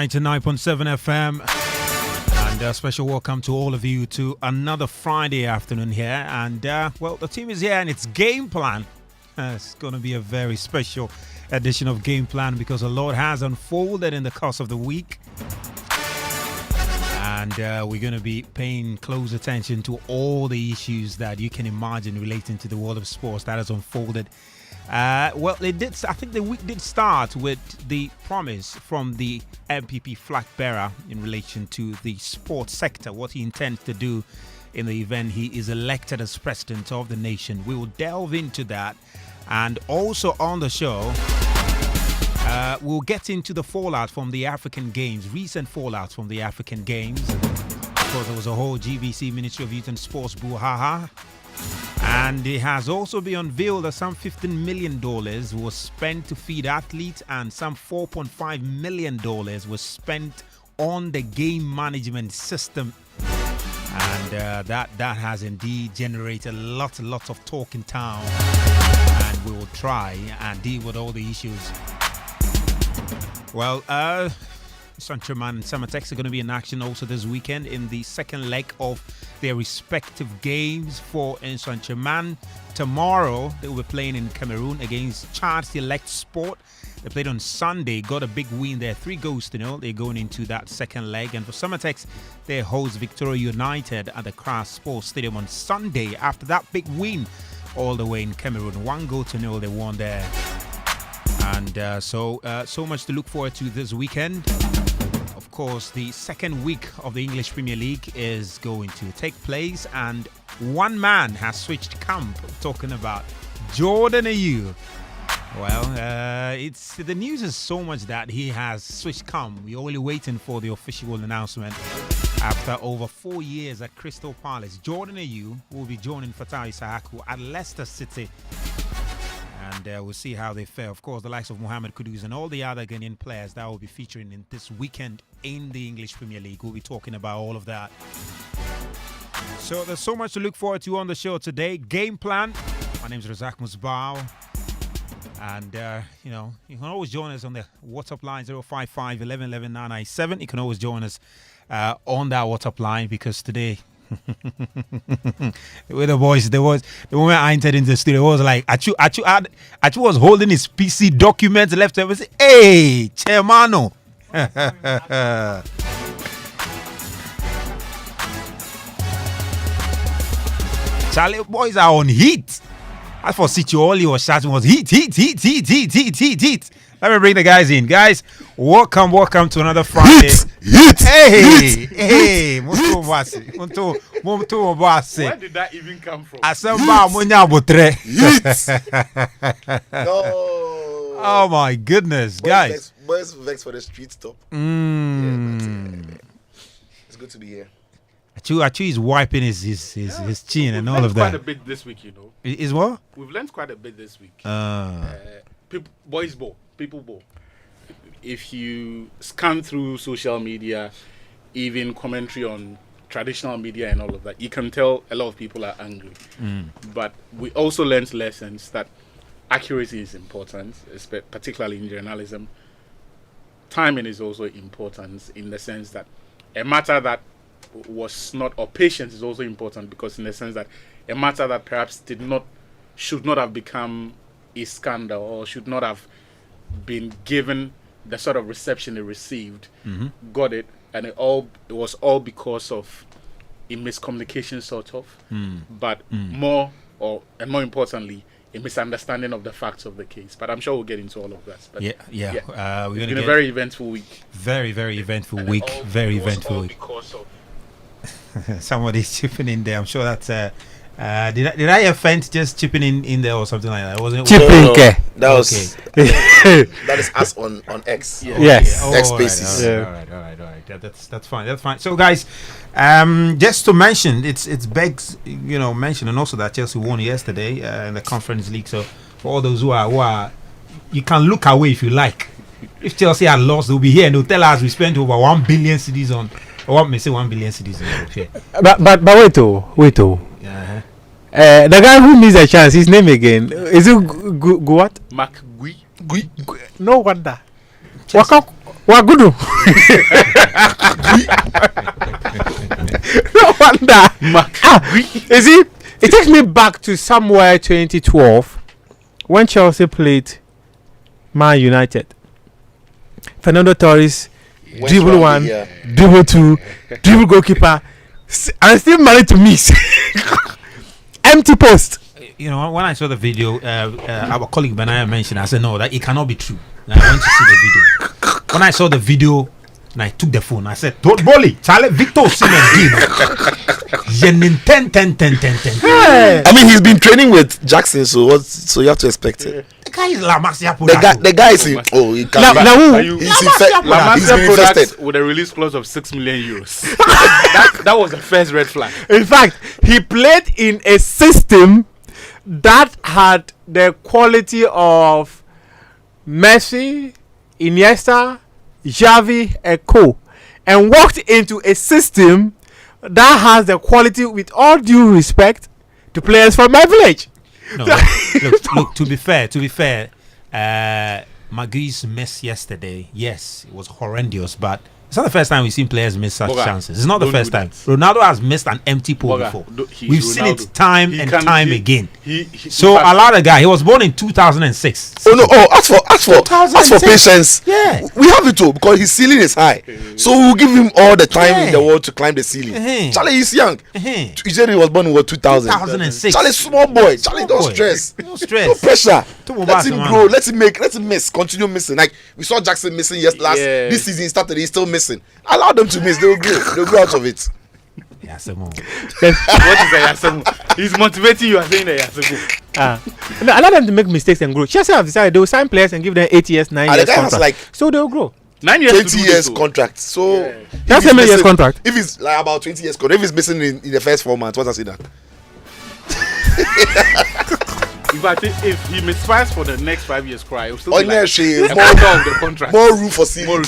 99.7 FM. And a special welcome to all of you to another Friday afternoon here. And, well, the team is here and it's Game Plan. It's going to be a very special edition of Game Plan because a lot has unfolded in the course of the week. And we're going to be paying close attention to all the issues that you can imagine relating to the world of sports that has unfolded. Well, I think the week did start with the promise from the MPP flag bearer in relation to the sports sector, what he intends to do in the event he is elected as president of the nation. We will delve into that. And also on the show, we'll get into the fallout from the African Games, recent fallout from the African Games. Of course, there was a whole GVC Ministry of Youth and Sports brouhaha. And it has also been unveiled that some $15 million was spent to feed athletes and some $4.5 million was spent on the game management system. And that has indeed generated lots of talk in town. And we will try and deal with all the issues. Well, Santraman and Samatex are going to be in action also this weekend in the second leg of their respective games. For Santraman, tomorrow they will be playing in Cameroon against Chad Select Sport. They played on Sunday, got a big win there, 3-0. They're going into that second leg. And for Samatex, they host Victoria United at the Kras Sports Stadium on Sunday after that big win all the way in Cameroon. 1-0 they won there. And so much to look forward to this weekend. Of course, the second week of the English Premier League is going to take place, and one man has switched camp. Talking about Jordan Ayew. Well, it's the news is so much that he has switched camp. We're only waiting for the official announcement. After over 4 years at Crystal Palace, Jordan Ayew will be joining Fatai Sahaku at Leicester City. And we'll see how they fare. Of course, the likes of Mohamed Kudus and all the other Ghanaian players that will be featuring in this weekend in the English Premier League. We'll be talking about all of that. So there's so much to look forward to on the show today. Game Plan. My name is Razak Musbau. And, you can always join us on the WhatsApp line 055 11 11 997. You can always join us on that WhatsApp line because today... with the voice, the moment I entered into the studio, it was like Atsu was holding his PC documents left over. Say, hey, Chairmano. Charlie boys are on heat. As for Sitso, all he was shouting was heat. Let me bring the guys in. Guys, welcome to another Friday. Hey, Muftawu. Where did that even come from? No. Oh my goodness, guys. Boys vex for the street stop. Yeah, it's good to be here. Atsu is wiping his chin and all of that. We've learned quite a bit this week, you know. Is what? We've learned quite a bit this week. People ball. If you scan through social media, even commentary on traditional media and all of that, you can tell a lot of people are angry. But we also learned lessons that accuracy is important, particularly in journalism. Timing is also important in the sense that a matter that was not, or patience is also important because in the sense that a matter that perhaps should not have become a scandal or should not have been given the sort of reception it received, got it, and it was all because of a miscommunication sort of, but more importantly, a misunderstanding of the facts of the case. But I'm sure we'll get into all of that. But we're it's been a very eventful week. Very eventful week. Very eventful week. Because of somebody's chipping in there. I'm sure that's did I offend just chipping in there or something like that? Wasn't it? No. That was that is us on X. Yes. X Spaces. All right. That's fine. So guys, just to mention, it's begs mention, and also that Chelsea won yesterday in the Conference League. So for all those who are, you can look away if you like. If Chelsea had lost, they'll be here and they'll tell us we spent over 1 billion cedis on. I want me to say 1 billion cedis in Europe. But wait. The guy who needs a chance, his name again is it what? Mark Gui. No wonder. Wagudu. No wonder. You see, it takes me back to somewhere 2012 when Chelsea played Man United. Fernando Torres dribble one, dribble two, dribble goalkeeper, and still managed to miss. Empty post. You know, when I saw the video, our colleague Benaya mentioned, I said, no, that it cannot be true. And I went to see the video. When I saw the video, and I took the phone, I said, don't bully, Charlie, Victor Osimhen, 10. I mean, he's been training with Jackson, so you have to expect it. The guy is La Masia The guy is in. Oh, he can't. He's been invested with a release clause of 6 million euros. that was the first red flag. In fact, he played in a system that had the quality of Messi, Iniesta, Xavi, and Co. And walked into a system that has the quality, with all due respect to players from my village. No, look, to be fair, Magui's miss yesterday, yes, it was horrendous, but it's not the first time we've seen players miss such chances. It's not the first time. Ronaldo has missed an empty pole before. We've seen it time and time again. So allow the guy. He was born in 2006. Oh no! Oh, as for patience. Yeah, we have it too, because his ceiling is high. So we'll give him all the time in the world to climb the ceiling. Charlie is young. He said he was born in 2006. Charlie, small boy. Charlie, don't stress. No stress. No pressure. Let him grow. Let him miss. Continue missing. Like we saw Jackson missing this season started. He's still missing. Allow them to miss. They'll grow out of it. Yasemu. What is a Yasemu? He's motivating you and saying a Yasemu. Allow them to make mistakes and grow. Chelsea have decided they will sign players and give them 8 years, 9 years contract. So they'll grow. 9 years, 20 years contract. So that's how many years contract? If it's like about 20 years contract, if it's missing in the first 4 months, what does he that? If he misfires for the next 5 years, cry. More the contract. More room for ceiling.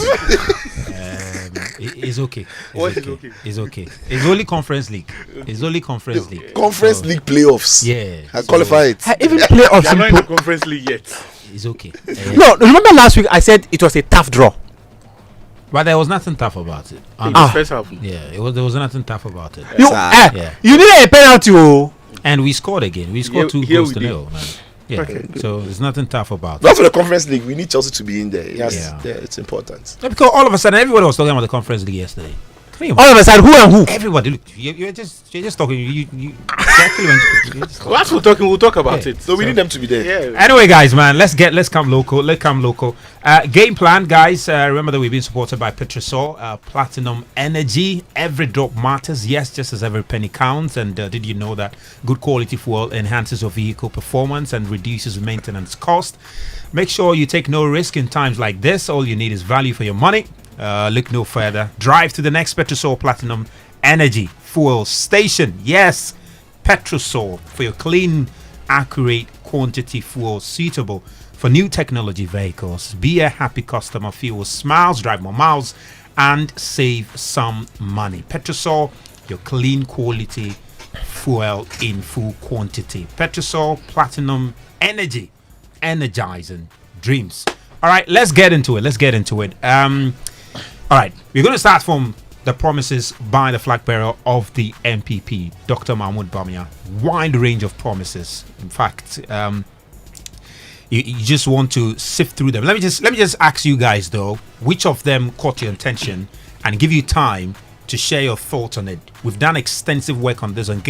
It's okay. It's okay. It's only Conference League. Conference League playoffs. Yeah. I qualify it. Even playoffs. They're not in the Conference League yet. It's okay. No, remember last week I said it was a tough draw. But there was nothing tough about it. First half. Yeah, there was nothing tough about it. You needed a penalty. And we scored again. We scored 2 goals to 0, man. Yeah. Okay. So there's nothing tough about it. Not for the Conference League. We need Chelsea to be in there. Yes, it's important. Yeah, because all of a sudden everybody was talking about the Conference League yesterday. All of a sudden, who and who? Everybody. Look, you're just talking. Once we're talking, we'll talk about it. So we need them to be there. Yeah. Anyway, guys, man, let's come local. Game plan, guys. Remember that we've been supported by Petrosol, Platinum Energy. Every drop matters. Yes, just as every penny counts. And did you know that good quality fuel enhances your vehicle performance and reduces maintenance cost? Make sure you take no risk in times like this. All you need is value for your money. Look no further. Drive to the next Petrosol Platinum Energy fuel station. Yes, Petrosol for your clean, accurate quantity fuel suitable for new technology vehicles. Be a happy customer. Fuel smiles, drive more miles, and save some money. Petrosol, your clean quality fuel in full quantity. Petrosol Platinum Energy, energizing dreams. All right, let's get into it. All right, we're going to start from the promises by the flag bearer of the MPP, Dr. Mahmoud Bamia. Wide range of promises. In fact, you just want to sift through them. Let me just ask you guys though, which of them caught your attention, and give you time to share your thoughts on it. We've done extensive work on this on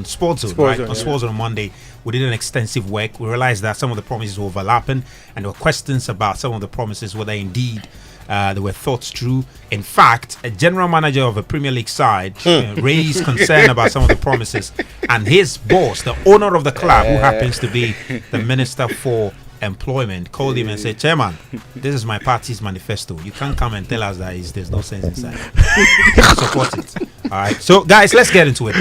Sports Zone, right? On Sports Zone on Monday, we did an extensive work. We realized that some of the promises were overlapping, and there were questions about some of the promises, whether indeed they were thought through. In fact, a general manager of a Premier League side raised concern about some of the promises, and his boss, the owner of the club, who happens to be the Minister for Employment, called him and said, "Chairman, this is my party's manifesto. You can't come and tell us that there's no sense inside. Support it." All right. So, guys, let's get into it.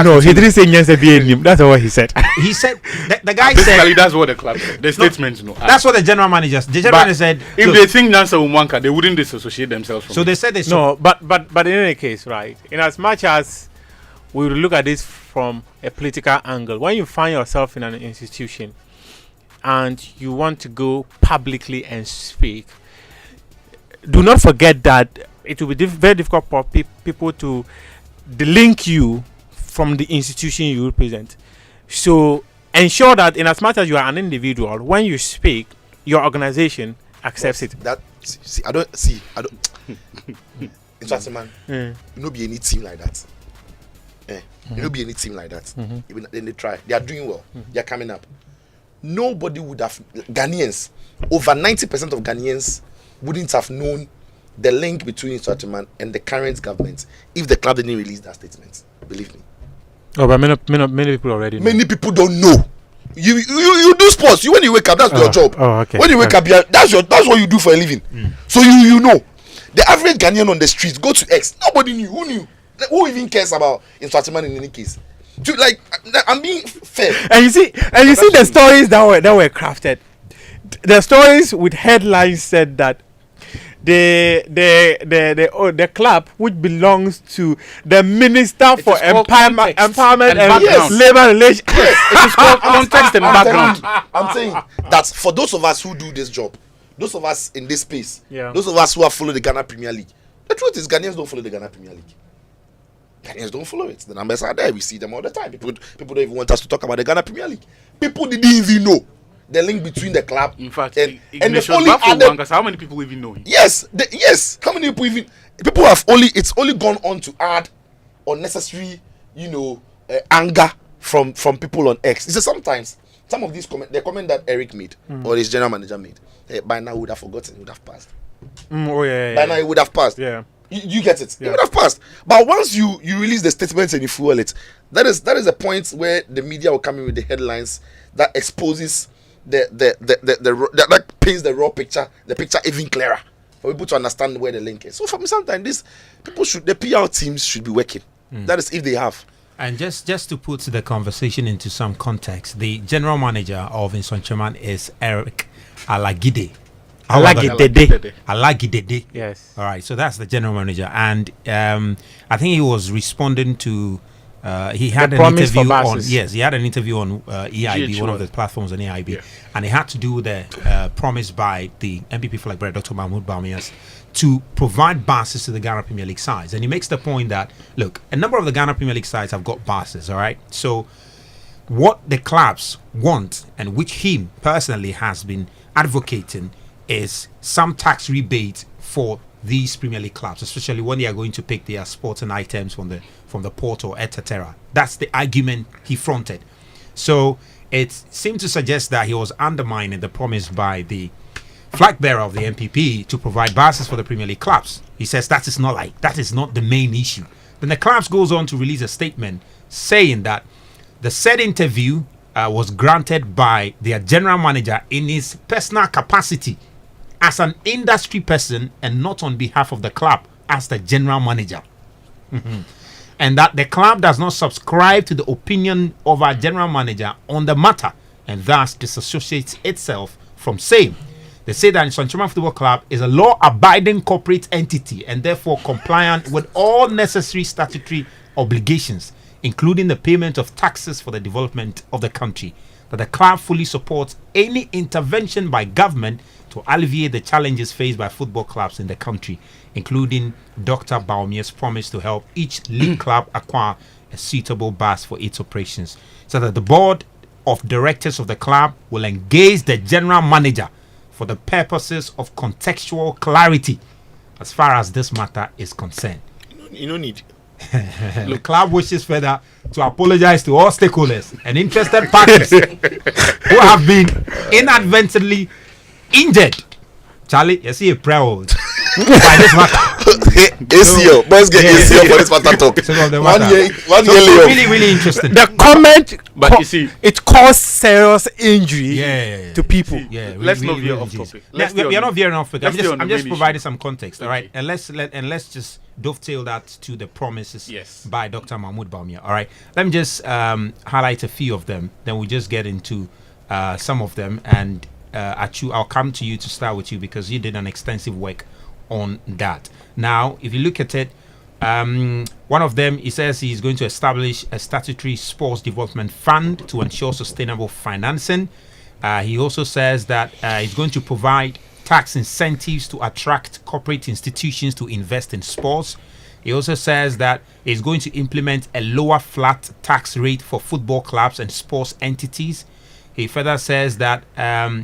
No, he didn't say yes. That's what he said. He said the guy basically said that's what the club said. The statement, that's what the general manager. The general manager said, if they think Nancy Umanka, they wouldn't disassociate themselves from so it. They said they no, but in any case, right? In as much as we will look at this from a political angle, when you find yourself in an institution and you want to go publicly and speak, do not forget that it will be very difficult for people to delink you from the institution you represent. So ensure that in as much as you are an individual, when you speak, your organization accepts it. That I don't. Interesting, man. You know, be any team like that. You know, be any team like that. Even then they try. They are doing well. They are coming up. Nobody would have Ghanaians. Over 90% of Ghanaians wouldn't have known the link between Instructorman and the current government if the club didn't release that statement. Believe me. Oh, but many people already know. Many people don't know. You do sports. When you wake up, that's your job. Oh, okay. When you wake up, that's what you do for a living. So you know. The average Ghanaian on the streets go to X. Nobody knew. Who knew? Who even cares about Instructorman in any case? I'm being fair. And you see the stories that were crafted. The stories with headlines said that the club, which belongs to the Minister for Empowerment and Labor Relations. It is called context and background. I'm saying that for those of us who do this job, those of us in this space, Yeah. those of us who have followed the Ghana Premier League, the truth is Ghanaians don't follow the Ghana Premier League. Ghanaians don't follow it. The numbers are there. We see them all the time. People don't even want us to talk about the Ghana Premier League. People didn't even know the link between the club. In fact, and the only other, how many people even know him? yes. How many people have it's only gone on to add unnecessary, anger from people on X. It's just sometimes some of these the comment that Eric made or his general manager made, by now would have forgotten, would have passed. By now it would have passed. Yeah. You get it. Yeah. It would have passed. But once you release the statements and you fuel it, that is a point where the media will come in with the headlines that exposes that paints the raw picture, the picture even clearer for people to understand where the link is. So for me, sometimes the PR teams should be working. That is if they have. And just to put the conversation into some context, the general manager of Instructorman is Eric Alagide. Alagide. Yes. All right, so that's the general manager, and I think he was responding to. He had an interview on. Yes, he had an interview on EIB, one of the platforms on EIB, and it had to do with the promise by the MPP for like Dr. Mahmoud Bawumia's to provide buses to the Ghana Premier League sides, and he makes the point that look, a number of the Ghana Premier League sides have got buses. All right, so what the clubs want, and which he personally has been advocating, is some tax rebate for these Premier League clubs, especially when they are going to pick their sporting items from the port or etc. That's the argument he fronted. So it seemed to suggest that he was undermining the promise by the flag bearer of the MPP to provide buses for the Premier League clubs. He says that is not the main issue. Then the clubs goes on to release a statement saying that the said interview was granted by their general manager in his personal capacity as an industry person and not on behalf of the club as the general manager. And that the club does not subscribe to the opinion of our general manager on the matter and thus disassociates itself from same. They say that Instructorman Football Club is a law-abiding corporate entity and therefore compliant with all necessary statutory obligations, including the payment of taxes for the development of the country. That the club fully supports any intervention by government to alleviate the challenges faced by football clubs in the country, including Dr. Bawumia's promise to help each league club acquire a suitable bus for its operations, so that the board of directors of the club will engage the general manager for the purposes of contextual clarity as far as this matter is concerned. You don't need. The club wishes further to apologize to all stakeholders and interested parties who have been inadvertently injured. Charlie, you see a proud by this matter. ACO, boys get ACO for this matter talk. One year later. Really, really interesting. The comment, but you see, it caused serious injury to people. Yeah, let's not veer off topic. We are not veering off topic. I'm just providing issue. some context, all right? And let's just dovetail that to the promises by Dr. Mahmoud Bawumia. All right, let me just highlight a few of them. Then we just get into some of them. And Atsu, I'll come to you to start with you because you did an extensive work on that. Now, if you look at it, one of them, he says he's going to establish a statutory sports development fund to ensure sustainable financing. He also says that he's going to provide tax incentives to attract corporate institutions to invest in sports. He also says that he's going to implement a lower flat tax rate for football clubs and sports entities. He further says that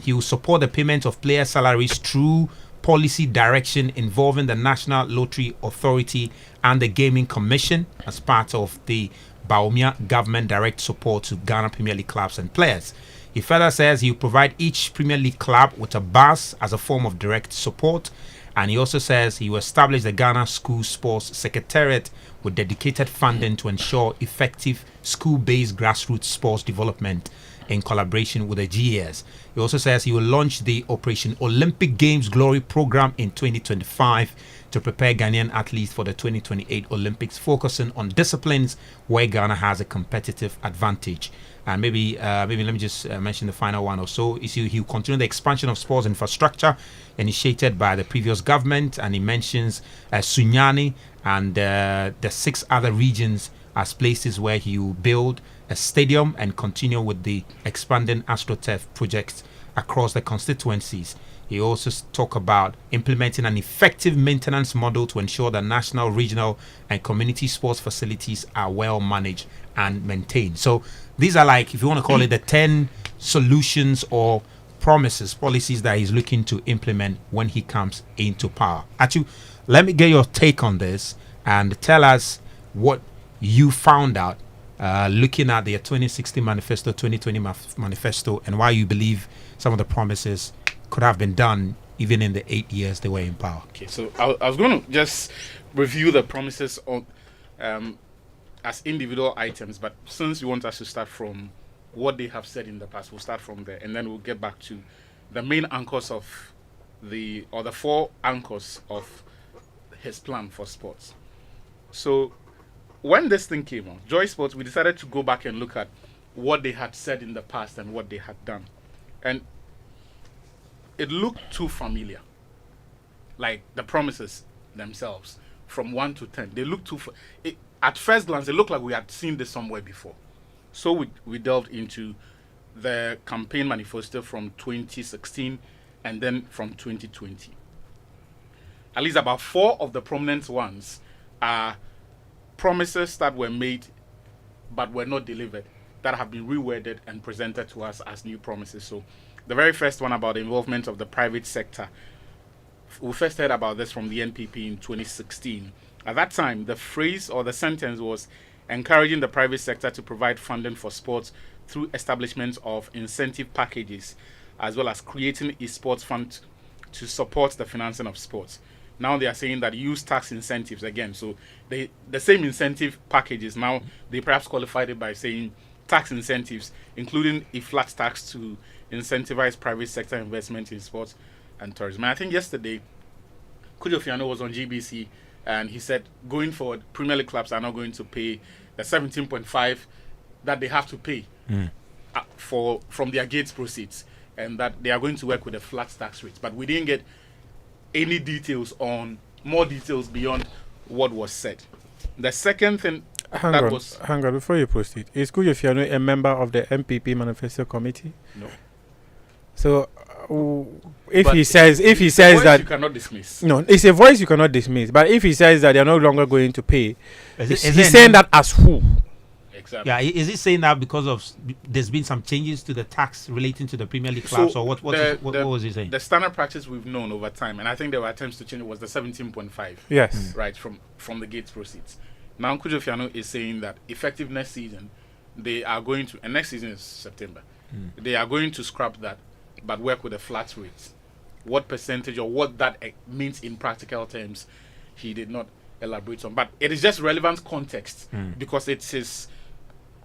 he will support the payment of player salaries through policy direction involving the National Lottery Authority and the Gaming Commission as part of the Baumia government direct support to Ghana Premier League clubs and players. He further says he will provide each Premier League club with a bus as a form of direct support. And he also says he will establish the Ghana School Sports Secretariat with dedicated funding to ensure effective school-based grassroots sports development in collaboration with the GES. He also says he will launch the Operation Olympic Games Glory program in 2025 to prepare Ghanaian athletes for the 2028 Olympics, focusing on disciplines where Ghana has a competitive advantage. And maybe let me just mention the final one or so. He will continue the expansion of sports infrastructure initiated by the previous government, and he mentions Sunyani and the 6 other regions as places where he will build a stadium and continue with the expanding AstroTurf projects across the constituencies. He also talk about implementing an effective maintenance model to ensure that national, regional, and community sports facilities are well managed and maintained. So these are, like, if you want to call it, the 10 solutions or promises, policies that he's looking to implement when he comes into power. Atsu, let me get your take on this and tell us what you found out looking at the 2016 manifesto, 2020 manifesto, and why you believe some of the promises could have been done even in the 8 years they were in power. Okay, so I was going to just review the promises on as individual items, but since you want us to start from what they have said in the past, we'll start from there, and then we'll get back to the main anchors of the 4 anchors of his plan for sports. So when this thing came on, Joy Sports, we decided to go back and look at what they had said in the past and what they had done. And it looked too familiar. Like the promises themselves, from 1 to 10. They looked too... at first glance, it looked like we had seen this somewhere before. So we delved into the campaign manifesto from 2016 and then from 2020. At least about 4 of the prominent ones are promises that were made but were not delivered, that have been reworded and presented to us as new promises. So the very first one about the involvement of the private sector, we first heard about this from the NPP in 2016. At that time, the phrase or the sentence was encouraging the private sector to provide funding for sports through establishment of incentive packages, as well as creating a sports fund to support the financing of sports. Now they are saying that use tax incentives again. So the same incentive packages, now they perhaps qualified it by saying tax incentives, including a flat tax to incentivize private sector investment in sports and tourism. And I think yesterday, Kujo Fiano was on GBC and he said going forward, Premier League clubs are not going to pay the 17.5 that they have to pay from their gates proceeds, and that they are going to work with a flat tax rate. But we didn't get any more details beyond what was said. The second thing Hang on, before you proceed. Is Kujo Fiano a member of the MPP Manifesto Committee? No. So, if he says that you cannot dismiss. No, it's a voice you cannot dismiss. But if he says that they are no longer going to pay, he's saying that as who? Exactly. Yeah, is he saying that because of there's been some changes to the tax relating to the Premier League clubs, or what was he saying? The standard practice we've known over time, and I think there were attempts to change it, was the 17.5. Yes. Right, from the gates proceeds. Now Kujo Fiano is saying that effective next season, they are going to, and next season is September, they are going to scrap that, but work with a flat rate. What percentage or what that means in practical terms, he did not elaborate on. But it is just relevant context because it is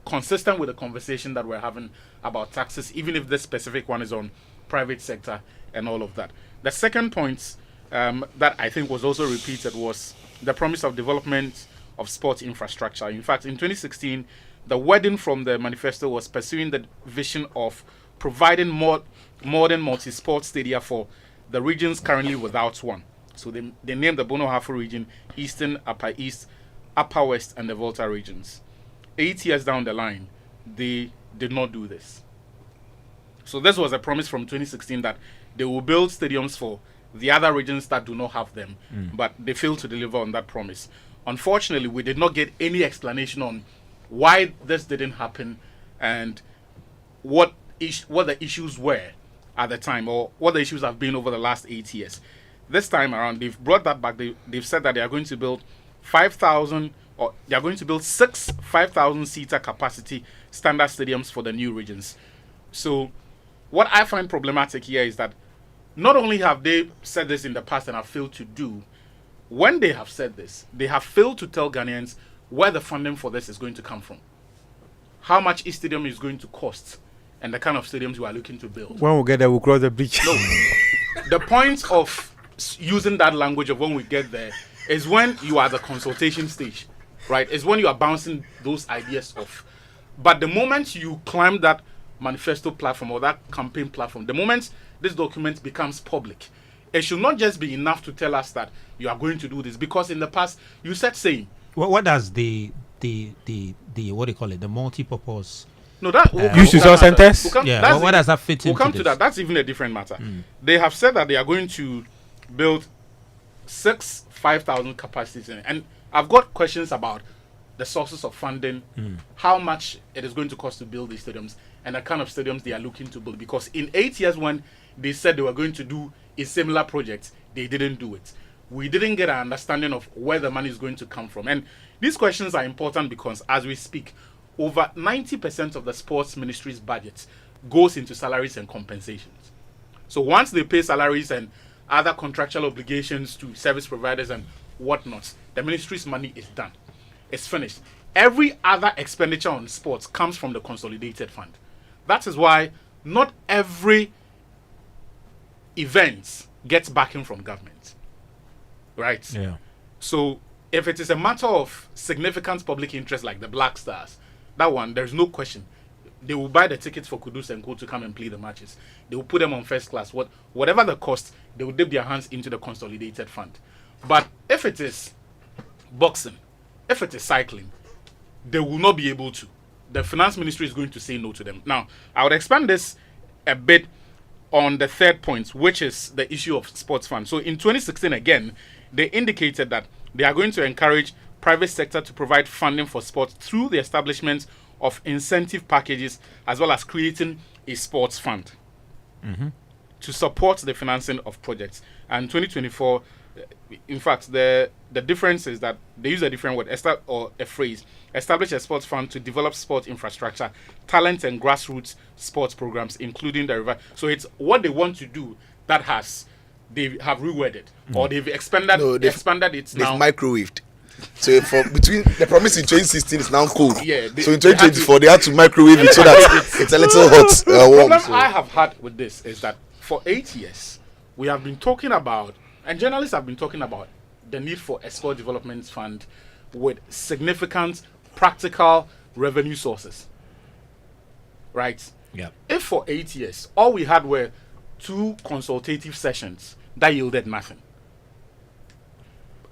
consistent with the conversation that we're having about taxes, even if this specific one is on private sector and all of that. The second point that I think was also repeated was the promise of development of sports infrastructure. In fact, in 2016, the wording from the manifesto was pursuing the vision of providing more modern multi-sport stadia for the regions currently without one. So they named the Bono Hafo region Eastern, Upper East, Upper West, and the Volta regions. 8 years down the line, they did not do this. So this was a promise from 2016 that they will build stadiums for the other regions that do not have them, but they failed to deliver on that promise. Unfortunately, we did not get any explanation on why this didn't happen and what the issues were at the time, or what the issues have been over the last 8 years. This time around, they've brought that back. They've said that they are going to build 5,000, or they are going to build 6 5,000-seater capacity standard stadiums for the new regions. So what I find problematic here is that not only have they said this in the past and have failed to do, when they have said this, they have failed to tell Ghanaians where the funding for this is going to come from, how much each stadium is going to cost, and the kind of stadiums we are looking to build. When we get there, we'll cross the bridge. No. The point of using that language of when we get there is when you are at the consultation stage, right? Is when you are bouncing those ideas off. But the moment you climb that manifesto platform or that campaign platform, the moment this document becomes public, it should not just be enough to tell us that you are going to do this, because in the past you said saying. What does the what do you call it? The multi-purpose. No, that use resource centers. Yeah, what does that fit into? We'll come to that. That's even a different matter. They have said that they are going to build 6 5,000 capacities, and I've got questions about the sources of funding, how much it is going to cost to build these stadiums, and the kind of stadiums they are looking to build. Because in 8 years, when they said they were going to do a similar project, they didn't do it. We didn't get an understanding of where the money is going to come from. And these questions are important because as we speak, over 90% of the sports ministry's budget goes into salaries and compensations. So once they pay salaries and other contractual obligations to service providers and whatnot, the ministry's money is done. It's finished. Every other expenditure on sports comes from the consolidated fund. That is why not every event gets backing from government. Right? Yeah. So if it is a matter of significant public interest like the Black Stars, that one, there's no question. They will buy the tickets for Kudus and Co to come and play the matches. They will put them on first class. Whatever the cost, they will dip their hands into the consolidated fund. But if it is boxing, if it is cycling, they will not be able to. The finance ministry is going to say no to them. Now, I would expand this a bit on the third point, which is the issue of sports funds. So in 2016, again, they indicated that they are going to encourage private sector to provide funding for sports through the establishment of incentive packages, as well as creating a sports fund to support the financing of projects. And 2024, in fact, the difference is that they use a different word, or a phrase, establish a sports fund to develop sport infrastructure, talent and grassroots sports programs, including the river. So it's what they want to do that they have reworded, or they've expanded it now. They've microwaved. So between the promise in 2016 is now cold. Yeah. So in 2024 they had to microwave it so that it's a little hot. The Warm. problem I have had with this is that for 8 years we have been talking about, and journalists have been talking about, the need for a sport development fund with significant practical revenue sources. Right? Yeah. If for 8 years all we had were 2 consultative sessions that yielded nothing,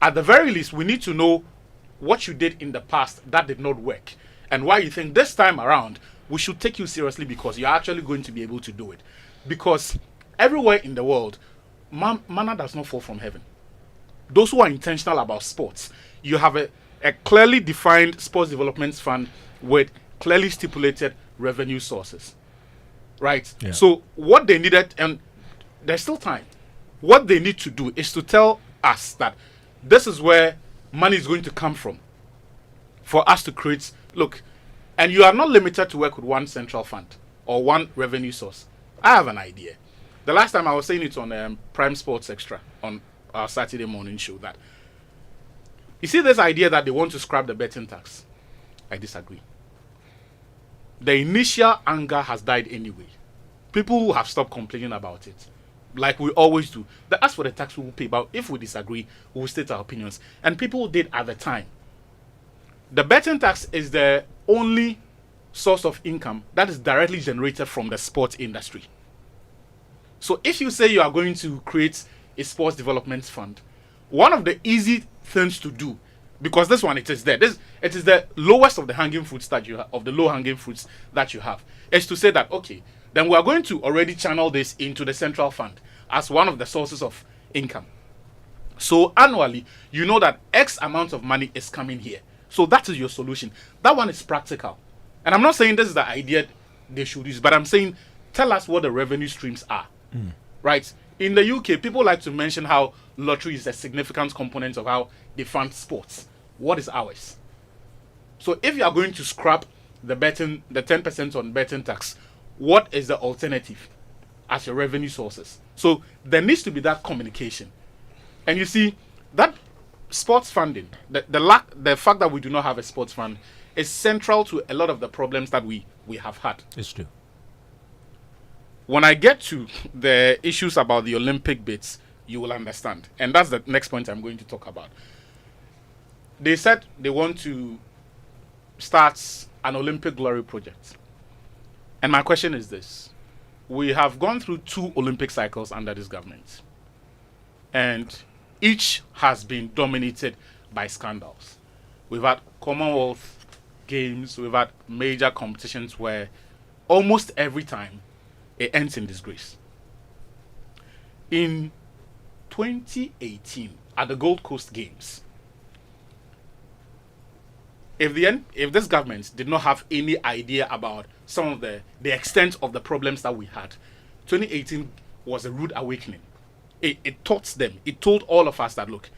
at the very least, we need to know what you did in the past that did not work, and why you think this time around we should take you seriously because you're actually going to be able to do it. Because everywhere in the world, manna does not fall from heaven. Those who are intentional about sports, you have a clearly defined sports development fund with clearly stipulated revenue sources. Right? Yeah. So what they needed, and there's still time, what they need to do is to tell us that this is where money is going to come from for us to create. Look, and you are not limited to work with one central fund or one revenue source. I have an idea. The last time I was saying it on Prime Sports Extra on our Saturday morning show, that you see this idea that they want to scrap the betting tax. I disagree. The initial anger has died anyway. People have stopped complaining about it, like we always do. As for the tax, we will pay, but if we disagree, we will state our opinions. And people did at the time. The betting tax is the only source of income that is directly generated from the sports industry. So if you say you are going to create a sports development fund, one of the easy things to do, because this one, it is there, it is the lowest of the hanging fruits that you have, of the low hanging fruits that you have, is to say that, okay, then we are going to already channel this into the central fund as one of the sources of income. So annually, you know that X amount of money is coming here. So that is your solution. That one is practical. And I'm not saying this is the idea they should use, but I'm saying tell us what the revenue streams are. Right? In the UK, people like to mention how lottery is a significant component of how they fund sports. What is ours? So if you are going to scrap the 10% on betting tax, what is the alternative as your revenue sources? So there needs to be that communication. And you see, that sports funding, the fact that we do not have a sports fund is central to a lot of the problems that we have had. It's true. When I get to the issues about the Olympic bits, you will understand. And that's the next point I'm going to talk about. They said they want to start an Olympic glory project. And my question is this. We have gone through 2 Olympic cycles under this government. And each has been dominated by scandals. We've had Commonwealth Games, we've had major competitions where almost every time it ends in disgrace. In 2018, at the Gold Coast Games, if this government did not have any idea about some of the extent of the problems that we had, 2018 was a rude awakening. It taught them. It told all of us that, look,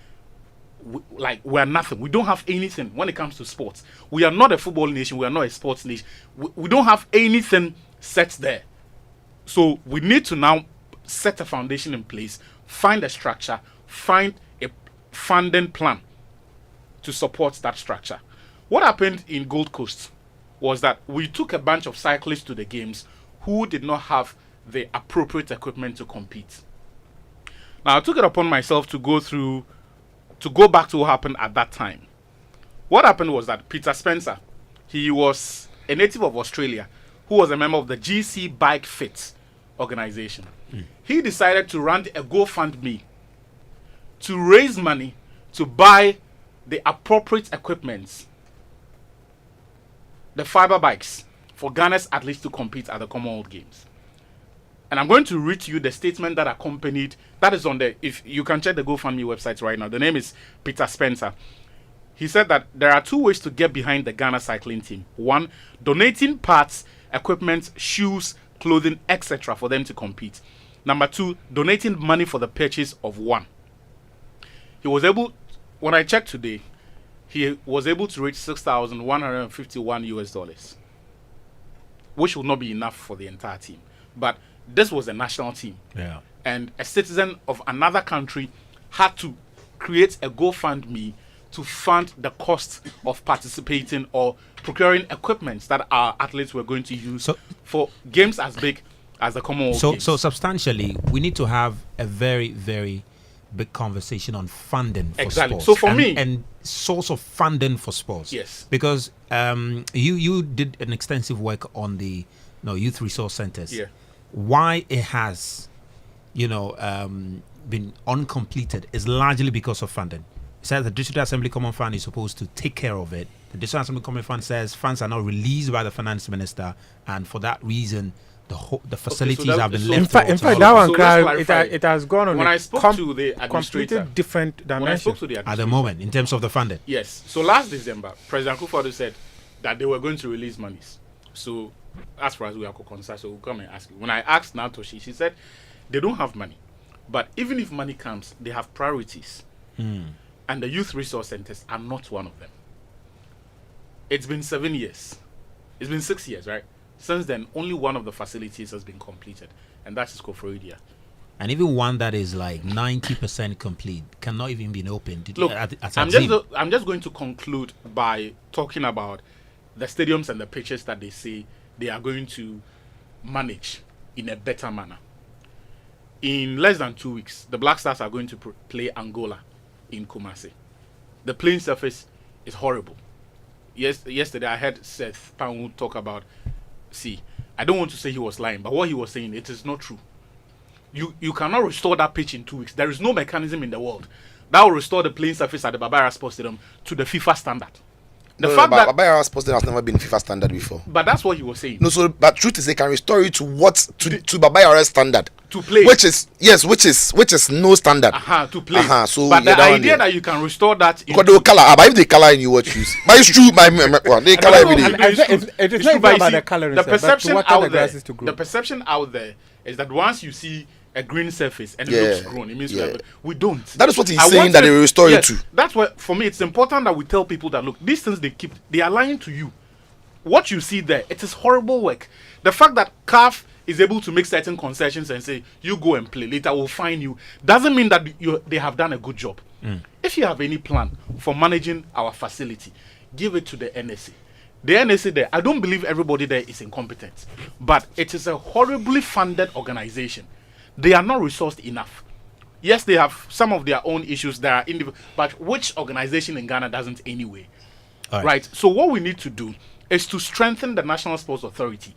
we're nothing. We don't have anything when it comes to sports. We are not a football nation. We are not a sports nation. We don't have anything set there. So we need to now set a foundation in place, find a structure, find a funding plan to support that structure. What happened in Gold Coast was that we took a bunch of cyclists to the games who did not have the appropriate equipment to compete. Now, I took it upon myself to go back to what happened at that time. What happened was that Peter Spencer, he was a native of Australia, who was a member of the GC Bike Fit organization. He decided to run a GoFundMe to raise money to buy the appropriate equipment, the fiber bikes, for Ghana's athletes to compete at the Commonwealth Games. And I'm going to read to you the statement that accompanied, that is on the, if you can check the GoFundMe website right now. The name is Peter Spencer. He said that there are 2 ways to get behind the Ghana cycling team. 1, donating parts, equipment, shoes, clothing, etc. for them to compete. Number 2, donating money for the purchase of one. He was able, when I checked today, he was able to reach $6,151, which would not be enough for the entire team. But this was a national team. Yeah. And a citizen of another country had to create a GoFundMe to fund the cost of participating or procuring equipment that our athletes were going to use for games as big as the Commonwealth Games. So substantially, we need to have a very, very big conversation on funding for sports. So for me, and source of funding for sports. Yes. Because you did an extensive work on the youth resource centers. Yeah. Why it has, been uncompleted is largely because of funding. It says the District Assembly Common Fund is supposed to take care of it. The District Assembly Common Fund says funds are not released by the Finance Minister, and for that reason, the facilities have been left. In fact, that one, it has gone on. When I spoke to the administrator, completely different dimensions at the moment in terms of the funding. Yes. So last December, President Kufuor said that they were going to release monies. So as far as we are concerned, so we'll come and ask you. When I asked Natoshi, she said they don't have money, but even if money comes, they have priorities. And the youth resource centers are not one of them. It's been 7 years. It's been 6 years, right? Since then, only one of the facilities has been completed, and that is Koforidua. And even one that is like 90% complete cannot even be opened. Look, at I'm just going to conclude by talking about the stadiums and the pitches that they say they are going to manage in a better manner. In less than 2 weeks, the Black Stars are going to play Angola in Kumasi. The playing surface is horrible. Yesterday, I heard Seth Panwu talk about. See, I don't want to say he was lying, but what he was saying, it is not true. You cannot restore that pitch in 2 weeks. There is no mechanism in the world that will restore the playing surface at the Barbara Sports Stadium to the FIFA standard. The fact that Babayara's posting has never been FIFA standard before. but that's what he was saying. No, so but truth is they can restore it to what to Babayara's standard. To play. Which is no standard. To play. So but the that one idea there. that you can restore that Because they will color, but if they color in you what choose. But it's true, they color every day. It's not even about the coloring. The perception out there, to grow. the perception out there is that once you see a green surface and it looks grown, it means we don't. That is what he's saying that they will restore it to. That's why for me it's important that we tell people that look, these things they are lying to you. What you see there, it is horrible work. The fact that CAF is able to make certain concessions and say you go and play later, we'll fine you, doesn't mean that they have done a good job. If you have any plan for managing our facility, give it to the NSA. The NSA there, I don't believe everybody there is incompetent, but it is a horribly funded organization. They are not resourced enough. Yes, they have some of their own issues that are individual, but which organization in Ghana doesn't anyway? Right. So what we need to do is to strengthen the National Sports Authority,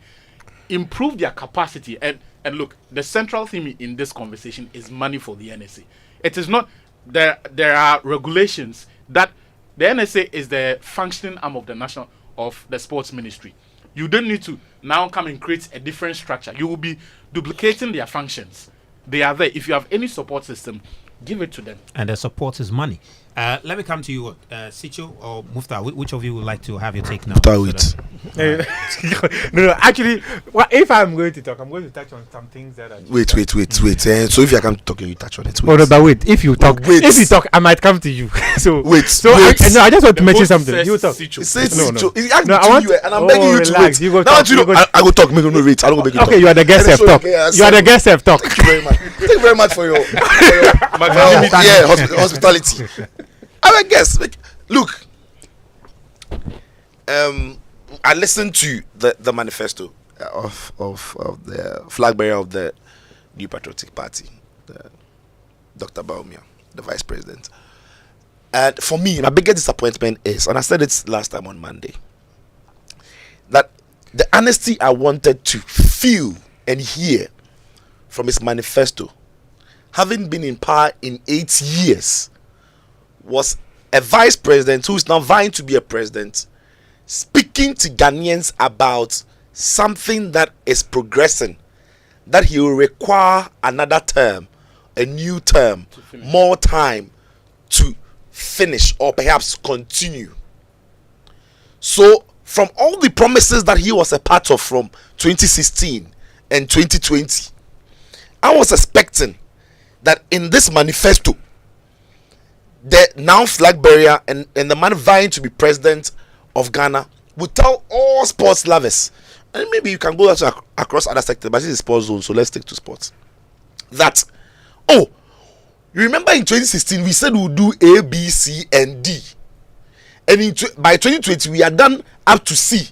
improve their capacity, and look, the central theme in this conversation is money for the NSA. It is not there are regulations that the NSA is the functioning arm of the sports ministry. You don't need to now come and create a different structure. You will be duplicating their functions. They are there. If you have any support system, give it to them. And the support is money. Let me come to you, Sitso or Muftawu. Which of you would like to have your take now? No, actually, if I'm going to talk, I'm going to touch on some things that are... Wait. So if you come to talk, you touch on it. Oh, no, but wait. If you talk, I might come to you. So wait. I just want to mention something. You talk. He says No. He asked you, and I'm begging you to relax. wait. You go Now talk. I go talk. Make no wait. I don't go make you talk. Okay, you are the guest. Have talk. You are the guest. Have talk. Thank you very much. Thank you very much for your hospitality. I guess. Look, I listened to the manifesto of the flag bearer of the New Patriotic Party, Dr. Baumia, the vice president. And for me, my biggest disappointment is, and I said it last time on Monday, that the honesty I wanted to feel and hear from his manifesto, having been in power in 8 years, was a vice president who is now vying to be a president, speaking to Ghanaians about something that is progressing, that he will require another term, a new term, more time to finish or perhaps continue. So from all the promises that he was a part of from 2016 and 2020, I was expecting that in this manifesto, the now flag bearer and the man vying to be president of Ghana would tell all sports lovers, and maybe you can go across other sectors, but this is sports zone, so let's stick to sports, that, you remember in 2016 we said we'll do A, B, C and D, and by 2020 we are done up to C.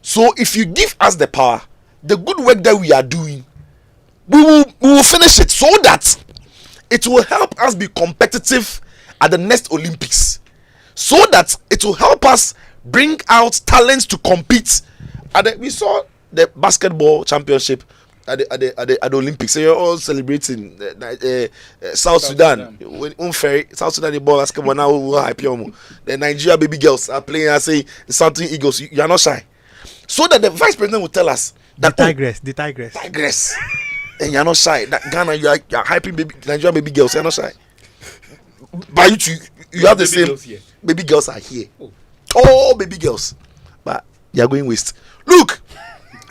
So if you give us the power, the good work that we are doing, we will finish it, so that it will help us be competitive at the next Olympics, so that it will help us bring out talents to compete. We saw the basketball championship at the Olympics. So you're all celebrating South Sudan. South Sudan the ball basketball now will hype you. The Nigeria baby girls are playing. I say the Something Eagles. You are not shy, so that the vice president will tell us that the tigress. And you're not shy. That Ghana, you are hyping Nigeria baby girls. You're not shy. But you have the same baby girls are here. Oh, baby girls, but you are going waste. Look,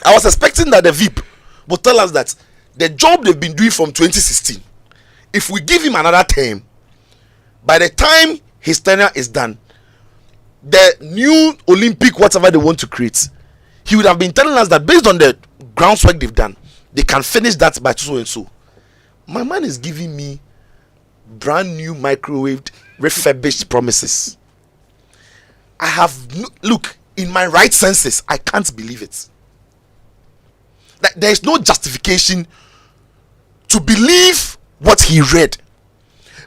I was expecting that the VIP would tell us that the job they've been doing from 2016, if we give him another term, by the time his tenure is done, the new Olympic whatever they want to create, he would have been telling us that based on the groundwork they've done, they can finish that by so and so. My man is giving me brand new microwaved refurbished promises. I have look, in my right senses, I can't believe it. That there is no justification to believe what he read,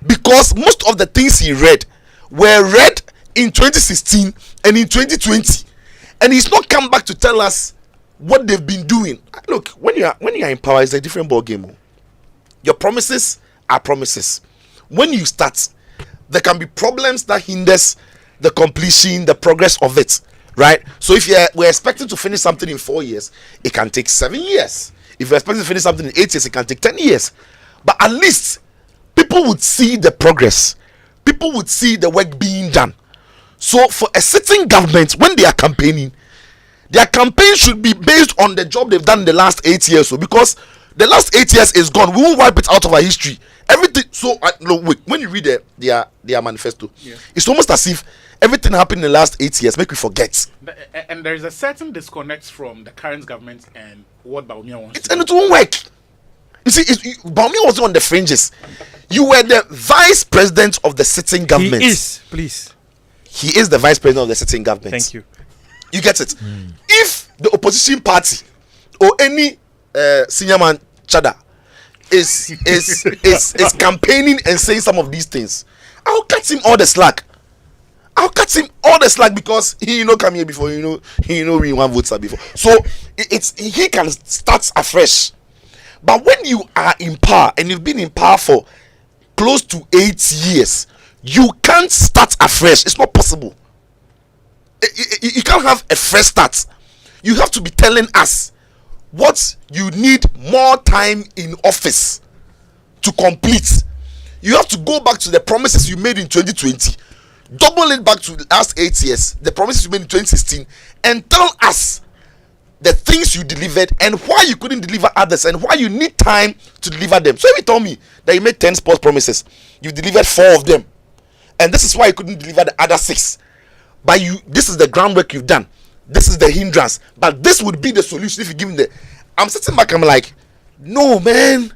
because most of the things he read were read in 2016 and in 2020, and he's not come back to tell us what they've been doing. Look, when you are in power, it's a different ball game. Your promises are promises. When you start, there can be problems that hinders the completion, the progress of it, right? So if we're expecting to finish something in 4 years, it can take 7 years. If we're expecting to finish something in 8 years, it can take 10 years. But at least people would see the progress. People would see the work being done. So for a sitting government, when they are campaigning, their campaign should be based on the job they've done in the last 8 years. So because the last 8 years is gone, we won't wipe it out of our history. Everything. So wait, when you read their manifesto, it's almost as if everything happened in the last 8 years make we forget. And there is a certain disconnect from the current government and what Baumia wants. And it won't work. You see, Baumia wasn't on the fringes. You were the vice president of the sitting government. He is, please. He is the vice president of the sitting government. Thank you. You get it? If the opposition party or any senior man chada is campaigning and saying some of these things, I'll cut him all the slack. I'll cut him all the slack because he come here before, we want votes before. So he can start afresh. But when you are in power and you've been in power for close to 8 years, you can't start afresh. It's not possible. You can't have a fresh start. You have to be telling us what you need more time in office to complete. You have to go back to the promises you made in 2020, double it back to the last 8 years, the promises you made in 2016, and tell us the things you delivered and why you couldn't deliver others and why you need time to deliver them. So if you told me that you made 10 sports promises, you delivered 4 of them, and this is why you couldn't deliver the other 6. But this is the groundwork you've done. This is the hindrance. But this would be the solution if you give me the. I'm sitting back. I'm like, no man,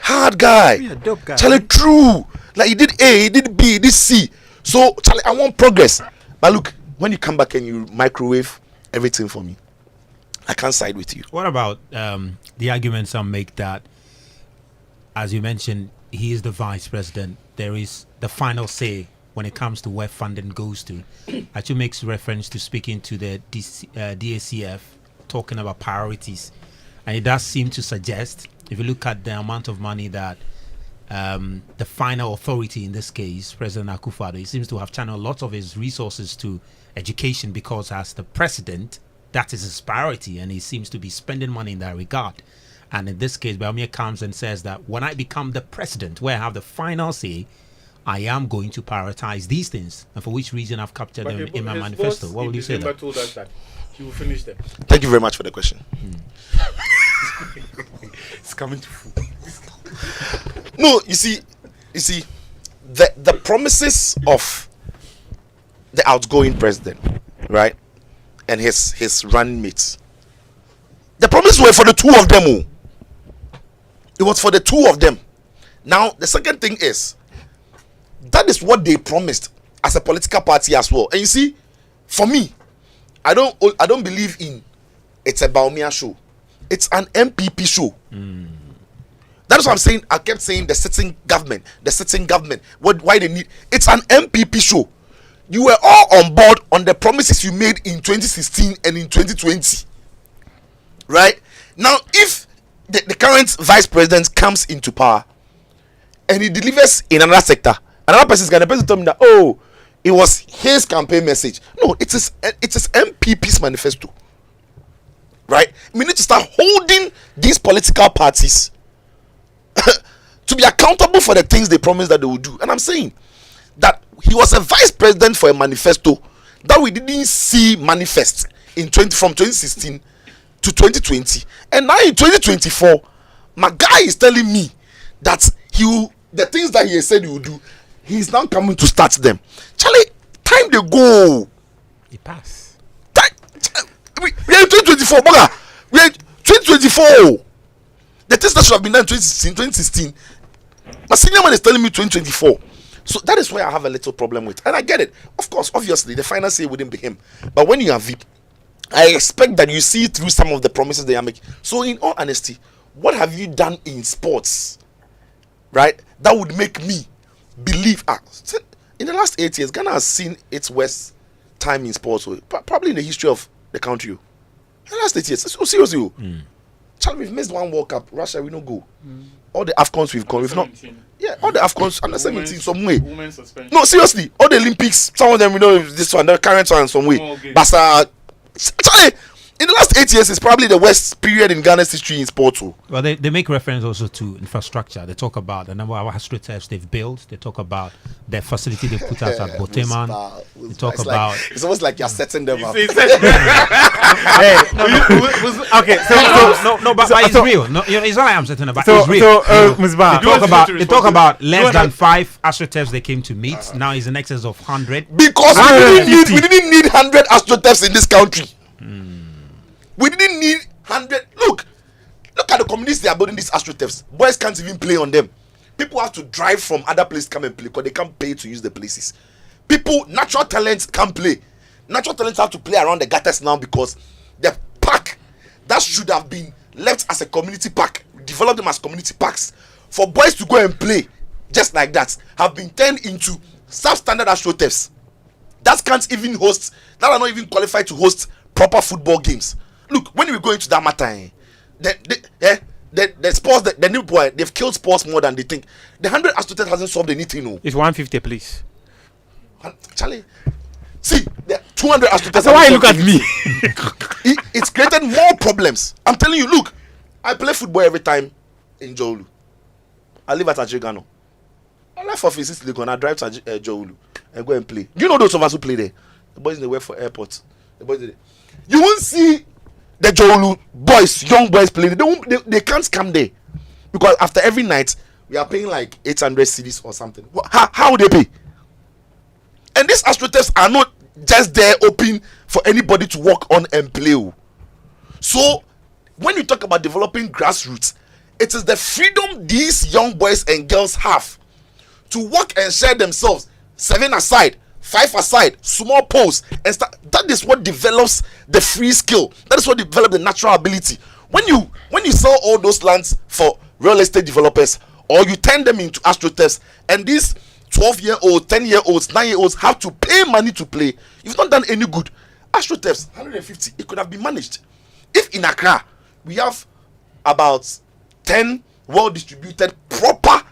hard guy. You're a dope guy. Charlie, true. Like he did A, he did B, he did C. So Charlie, I want progress. But look, when you come back and you microwave everything for me, I can't side with you. What about the argument some make that, as you mentioned, he is the vice president. There is the final say when it comes to where funding goes to. Atsu makes reference to speaking to the DACF, talking about priorities. And it does seem to suggest, if you look at the amount of money that the final authority, in this case, President Akufo-Addo, he seems to have channeled lots of his resources to education because as the president, that is his priority, and he seems to be spending money in that regard. And in this case, Baumia comes and says that when I become the president, where I have the final say, I am going to prioritize these things, and for which reason I've captured them in my manifesto. What will you say? That told us that he will finish them. Thank you very much for the question. It's coming to food. No, you see, the promises of the outgoing president, right, and his running mates. The promises were for the two of them. Oh. It was for the two of them. Now the second thing is, that is what they promised as a political party as well. And you see, for me, I don't believe in it's a Baumia show. It's an MPP show. That's what I'm saying. I kept saying the sitting government. Why they need? It's an MPP show. You were all on board on the promises you made in 2016 and in 2020. Right? Now, if the current vice president comes into power and he delivers in another sector, another person told me that, oh, it was his campaign message. No, it is MPP's manifesto. Right? We need to start holding these political parties to be accountable for the things they promised that they would do. And I'm saying that he was a vice president for a manifesto that we didn't see manifest from 2016 to 2020. And now in 2024, my guy is telling me that the things that he has said he will do, he's now coming to start them. Charlie, time they go. It passed. We are in 2024, Boga. We are in 2024. The things that should have been done in 2016. My senior man is telling me 2024. So that is where I have a little problem with. And I get it. Of course, obviously, the final say wouldn't be him. But when you are VIP, I expect that you see through some of the promises they are making. So in all honesty, what have you done in sports? Right? That would make me believe. In the last 8 years, Ghana has seen its worst time in sports. Probably in the history of the country. In the last 8 years. So seriously. Charlie, we've missed one World Cup. Russia, we no go. All the AFCONs we've gone, we've not. Yeah, all the AFCONs under 17 some way. No, seriously, all the Olympics, some of them we know this one, the current one some way. But Charlie, in the last 8 years, it's probably the worst period in Ghana's history in sport. Well, they make reference also to infrastructure. They talk about the number of astroturfs they've built. They talk about the facility they put out at Boteman. They talk about. It's almost like you're setting them up. Okay, so but it's real. No, it's not like I'm setting up, but it's real. Musbau. They talk about less than 5 astroturfs they came to meet. Now it's in excess of 100. Because we didn't need 100 astroturfs in this country. We didn't need 100. Look at the communities they are building these astroturfs. Boys can't even play on them. People have to drive from other places to come and play because they can't pay to use the places. Natural talents can't play. Natural talents have to play around the gutters now because the park that should have been left as a community park, develop them as community parks for boys to go and play just like that, have been turned into substandard astroturfs that can't even host, that are not even qualified to host proper football games. Look, when we go into that matter, the sports, the new boy, they've killed sports more than they think. The 100 astroturf hasn't solved anything. No, it's 150, please. Charlie, see, the 200 astroturf. That's why you look at me. It's created more problems. I'm telling you. Look, I play football every time in Joulu. I live at Atsirim. I left office in Silicon. I drive to Joulu and go and play. You know those of us who play there. The boys they work for airports. The boys you won't see the Joulu boys, young boys playing. They can't come there because after every night we are paying like 800 cedis or something. How would they pay? And these astroturfs are not just there open for anybody to walk on and play. So when you talk about developing grassroots, it is the freedom these young boys and girls have to work and share themselves, 7 aside, 5 aside, small posts, and start. That is what develops the free skill. That is what develops the natural ability. When you sell all those lands for real estate developers, or you turn them into astroturfs, and these 12-year-olds, 10-year-olds, 9-year-olds have to pay money to play, you've not done any good. Astroturfs, 150, it could have been managed. If in Accra we have about 10 well-distributed proper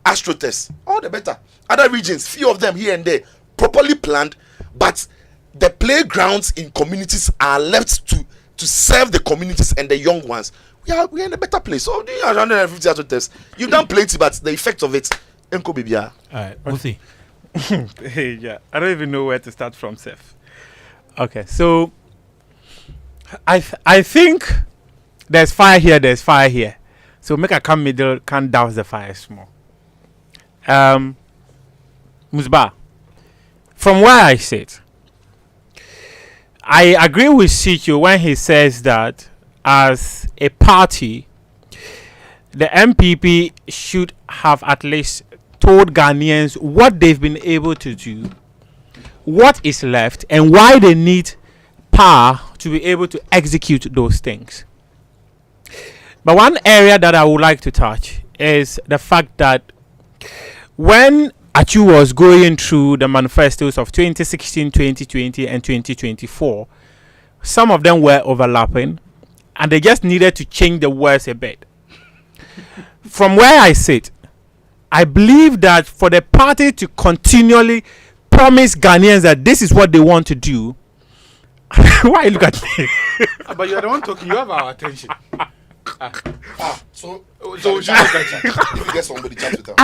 astroturfs, all the better. Other regions, few of them here and there, properly planned, but the playgrounds in communities are left to serve the communities and the young ones. We are in a better place. So doing 150 astroturfs, you've done plenty, but the effect of it, Enko Bibia. Alright, we'll see. Yeah, I don't even know where to start from, Seth. Okay, so I think there's fire here. So make a come middle, can't douse the fire small. Musbau, from where I sit, I agree with Sitso when he says that as a party, the MPP should have at least told Ghanaians what they've been able to do, what is left, and why they need power to be able to execute those things. But one area that I would like to touch is the fact that when Atsu was going through the manifestos of 2016, 2020, and 2024, some of them were overlapping, and they just needed to change the words a bit. From where I sit, I believe that for the party to continually promise Ghanaians that this is what they want to do, why you look at me? But you are the one talking. You have our attention. So we should look at you. If you get somebody chat with them.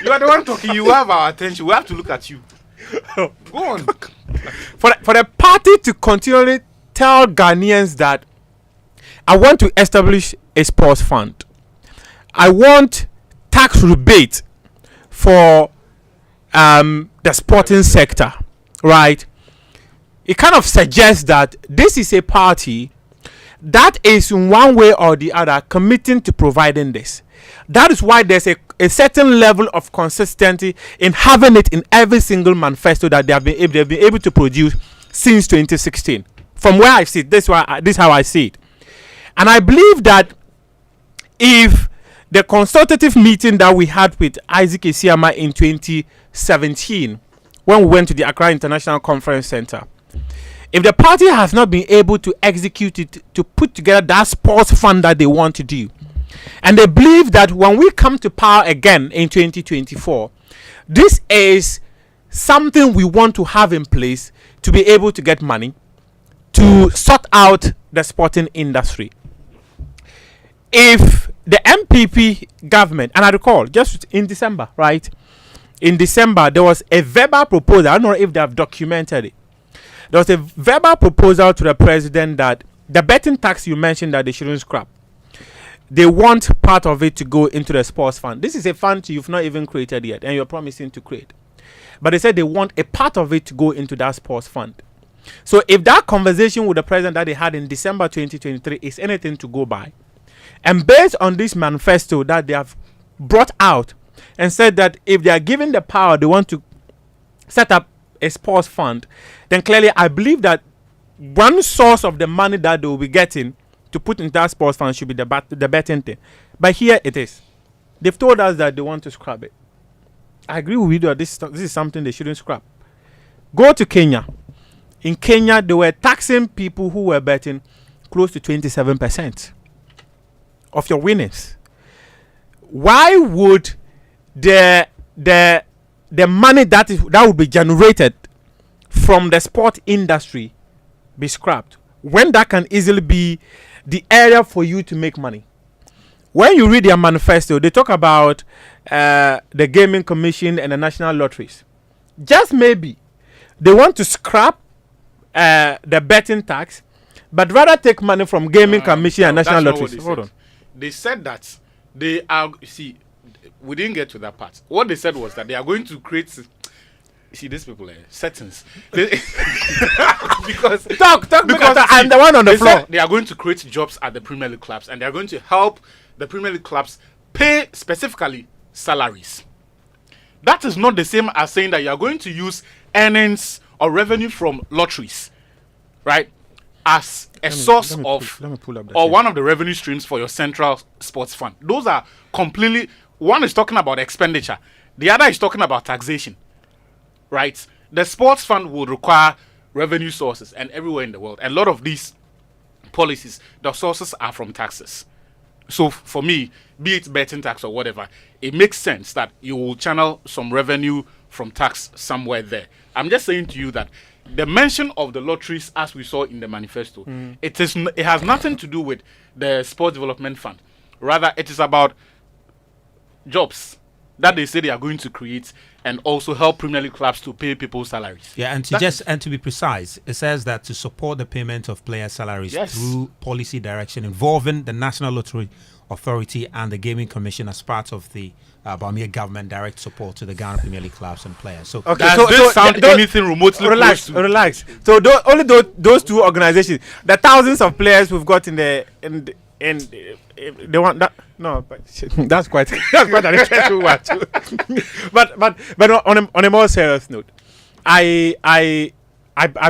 You are the one talking. You have our attention. We have to look at you. Go on. For the party to continually tell Ghanaians that I want to establish a sports fund, I want tax rebate for the sporting sector, right? It kind of suggests that this is a party that is in one way or the other committing to providing this. That is why there's a certain level of consistency in having it in every single manifesto that they've been able to produce since 2016. From where I see it, this is how I see it. And I believe that if the consultative meeting that we had with Isaac Esiama in 2017, when we went to the Accra International Conference Center, If the party has not been able to execute it, to put together that sports fund that they want to do, and they believe that when we come to power again in 2024, this is something we want to have in place to be able to get money to sort out the sporting industry. If the MPP government, and I recall just in December, right? In December, there was a verbal proposal. I don't know if they have documented it. There was a verbal proposal to the president that the betting tax you mentioned that they shouldn't scrap. They want part of it to go into the sports fund. This is a fund you've not even created yet, and you're promising to create. But they said they want a part of it to go into that sports fund. So if that conversation with the president that they had in December 2023 is anything to go by, and based on this manifesto that they have brought out and said that if they are given the power, they want to set up a sports fund, then clearly I believe that one source of the money that they will be getting to put in that sports fund should be the betting thing. But here it is. They've told us that they want to scrap it. I agree with you that this is something they shouldn't scrap. Go to Kenya. In Kenya, they were taxing people who were betting close to 27% of your winnings. Why would the money that would be generated from the sport industry be scrapped when that can easily be the area for you to make money? When you read their manifesto, they talk about the Gaming Commission and the national lotteries. Just maybe they want to scrap the betting tax, but rather take money from Gaming Commission and national lotteries. Hold on. They said that they are. See, we didn't get to that part. What they said was that they are going to create. See, these people settings. Because I'm the one on the floor. They are going to create jobs at the Premier League clubs, and they are going to help the Premier League clubs pay specifically salaries. That is not the same as saying that you are going to use earnings or revenue from lotteries, right, as a source of or one of the revenue streams for your central sports fund. Those are completely. One is talking about expenditure, the other is talking about taxation, right? The sports fund will require revenue sources, and everywhere in the world, a lot of these policies, the sources are from taxes. So for me, be it betting tax or whatever, it makes sense that you will channel some revenue from tax somewhere there. I'm just saying to you that the mention of the lotteries, as we saw in the manifesto, it has nothing to do with the sports development fund. Rather, it is about jobs that they say they are going to create and also help Premier League clubs to pay people's salaries. Yeah, and to be precise, it says that to support the payment of player salaries through policy direction involving the National Lottery Authority and the Gaming Commission as part of the Bamia government direct support to the Ghana Premier League clubs and players. So, does this sound anything remotely relax? So only those two organizations, the thousands of players we've got in they want that. No, but that's quite an interesting one too. but on a more serious note, I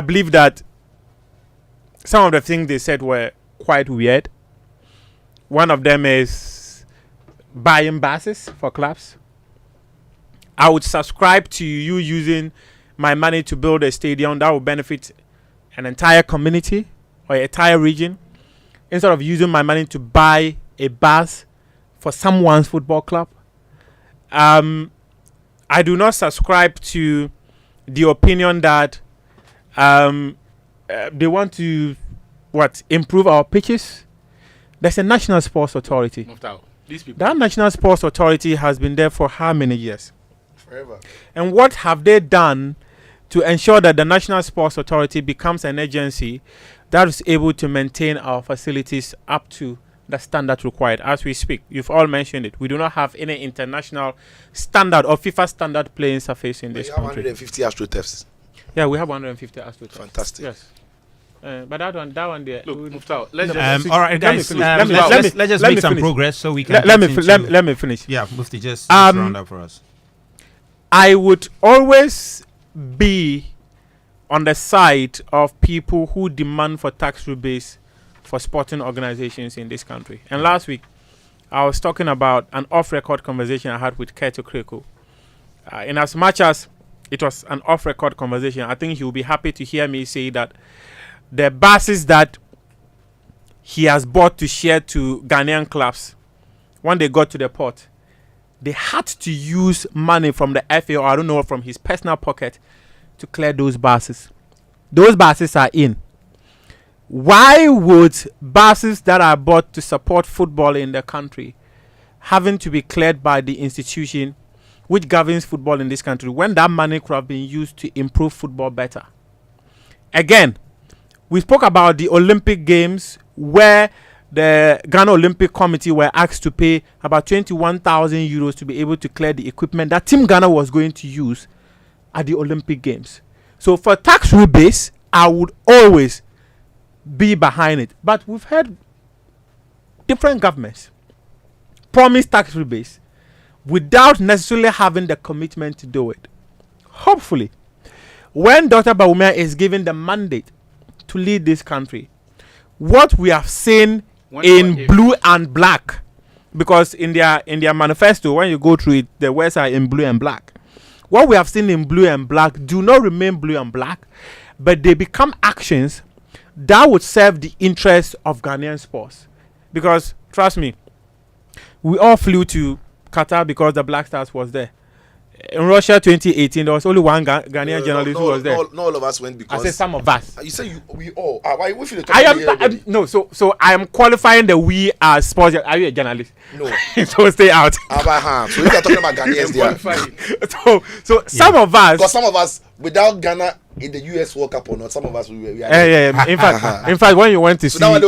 believe that some of the things they said were quite weird. One of them is buying buses for clubs. I would subscribe to you using my money to build a stadium that will benefit an entire community or an entire region, instead of using my money to buy a bus for someone's football club. I do not subscribe to the opinion that they want to improve our pitches. There's a National Sports Authority. Muftawu, these people. That National Sports Authority has been there for how many years? Forever. And what have they done to ensure that the National Sports Authority becomes an agency that is able to maintain our facilities up to the standard required as we speak? You've all mentioned it. We do not have any international standard or FIFA standard playing surface in this country. 150 AstroTurfs. Yeah, we have 150 AstroTurfs. Fantastic. Yes. But that one there. Look, Muftawu, let's just all right, guys. Let's Let's make some progress so we can. Let me finish. Yeah, Mufti, just round up for us. I would always be on the side of people who demand for tax rebates for sporting organizations in this country. And last week, I was talking about an off-record conversation I had with Keto Kreko. In as much as it was an off-record conversation. I think he will be happy to hear me say that the buses that he has bought to share to Ghanaian clubs, when they got to the port, they had to use money from the FA, or I don't know, from his personal pocket to clear those buses. Those buses are in. Why would buses that are bought to support football in the country having to be cleared by the institution which governs football in this country when that money could have been used to improve football better? Again, we spoke about the Olympic Games where the Ghana Olympic Committee were asked to pay about 21,000 euros to be able to clear the equipment that Team Ghana was going to use at the Olympic Games. So for tax rebates, I would always be behind it. But we've heard different governments promise tax rebates without necessarily having the commitment to do it. Hopefully, when Dr. Bawumia is given the mandate to lead this country, what we have seen in blue and black, because in their manifesto, when you go through it, the words are in blue and black. What we have seen in blue and black do not remain blue and black, but they become actions that would serve the interests of Ghanaian sports. Because, trust me, we all flew to Qatar because the Black Stars was there. In Russia 2018, there was only one Ghanaian journalist who was there. Not all of us went because... I said some of us. You say we all... why we feel so I am qualifying the we as sports... Are you a journalist? No. So stay out. So if you're talking about Ghanaians there... so some of us... Because some of us, without Ghana in the US World Cup or not, some of us we are... In fact, when you went to see... So now they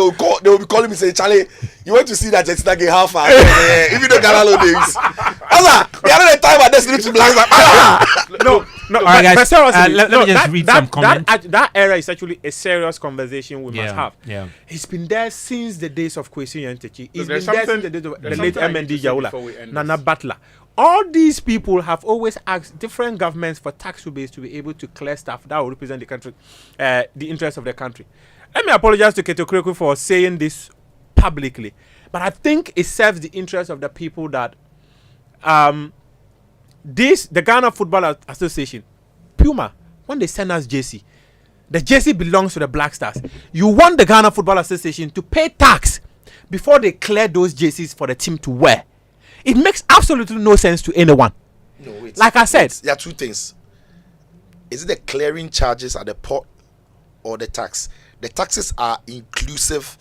will be calling me saying, Charlie, you went to see that Argentina game, how far? Even though Ghana low names. The other time I just need to black no. All right, guys. But seriously, let me just read some comments. That era is actually a serious conversation we must have. Yeah. It's been there since the days of Kwesi Nyantakyi. It's there's been there since the days of the late MND Yaula, Nana Butler. All these people have always asked different governments for tax rebates to be able to clear stuff that will represent the country, the interests of the country. Let me apologize to Keto Kreku for saying this publicly, but I think it serves the interests of the people that the Ghana Football Association, Puma, when they send us JC, the JC belongs to the Black Stars. You want the Ghana Football Association to pay tax before they clear those JCs for the team to wear. It makes absolutely no sense to anyone. No, wait. Like I said, there are two things. Is it the clearing charges at the port or the tax? The taxes are inclusive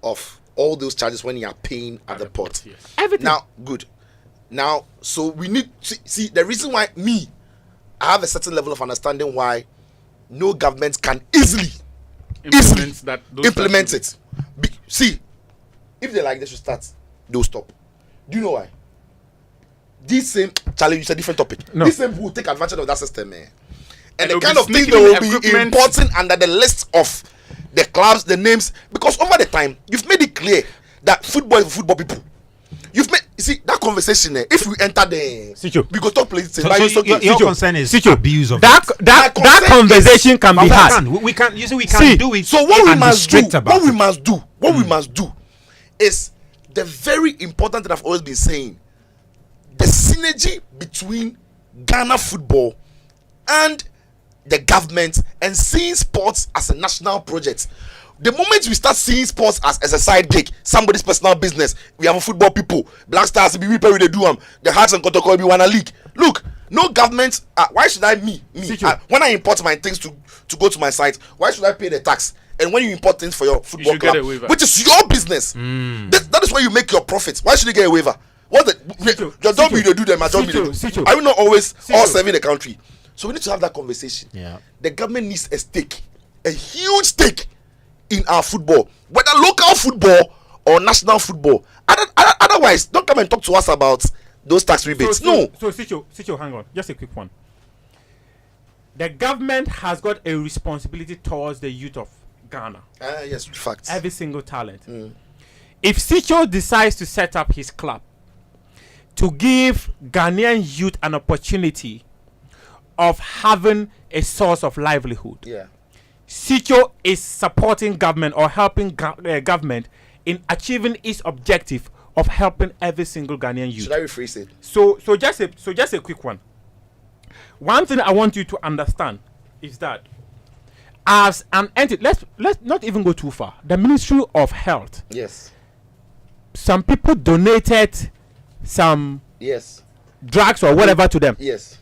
of all those charges when you are paying at the port. Yes. everything. Now, good. Now, so we need to see the reason why I have a certain level of understanding why no government can easily implement it. See, if they like, they should start. They'll stop. Do you know why? This same challenge is a different topic. No. This same will take advantage of that system, man. And the they'll kind be of thing they sneaking will be equipment. importing under the list of the clubs, the names, because over the time you've made it clear that football is for football people. You've made that conversation. If we enter the, Sitso. we go talk politics. So your concern is Sitso. abuse of that conversation can be had. We can. You see, we See, can do it. So what we and be must do, strict about we it. must do, is the very important thing I've always been saying: the synergy between Ghana football and the government, and seeing sports as a national project. The moment we start seeing sports as a side gig, somebody's personal business, we have a football people, Black Stars, we pay with the do the Hearts and Kotoko, we want a league. Look, no government. Why should I when I import my things to go to my site? Why should I pay the tax? And when you import things for your football should get club, a waiver. which is your business, that is where you make your profits. Why should you get a waiver? What the job you do them, my job you do. Are we not always all serving the country? So we need to have that conversation. Yeah. The government needs a stake, a huge stake in our football, whether local football or national football. Otherwise, don't come and talk to us about those tax rebates. No. So Sitso, hang on. Just a quick one. The government has got a responsibility towards the youth of Ghana. Yes, facts. Every single talent. If Sitso decides to set up his club to give Ghanaian youth an opportunity of having a source of livelihood, Yeah. Sitso is supporting government or helping government in achieving its objective of helping every single Ghanaian youth. Should I rephrase it? So just a quick one. one thing I want you to understand is that as an entity, let's not even go too far. The Ministry of Health, Yes. some people donated some Yes. drugs or whatever to them. Yes.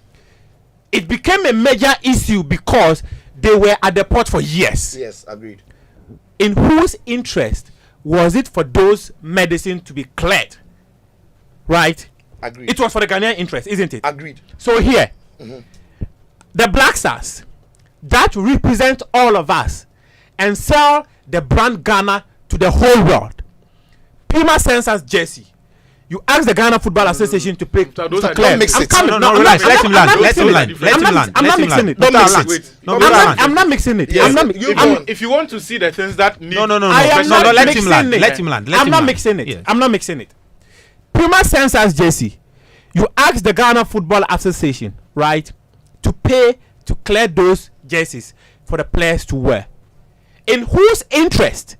It became a major issue because they were at the port for years. Yes. Agreed. In whose interest was it for those medicine to be cleared? Right? Agreed. It was for the Ghanaian interest, isn't it? Agreed. So here, the Black Stars that represent all of us and sell the brand Ghana to the whole world. Puma sends us jersey. You ask the Ghana Football Association to pay. Those to are clear. Don't mix I'm it. coming. No, relax. Let him land. Let him land. Let him land. I'm not mixing it. Don't mix it. Wait. No, I'm not mixing it. Yes. I'm not. You I'm- go on. If you want to see the things that need, No. I am not Let mixing him land. it. Let him land. I'm not mixing it. Yeah. I'm not mixing it. Puma sends us jersey. You ask the Ghana Football Association, right, to pay to clear those jerseys for the players to wear. In whose interest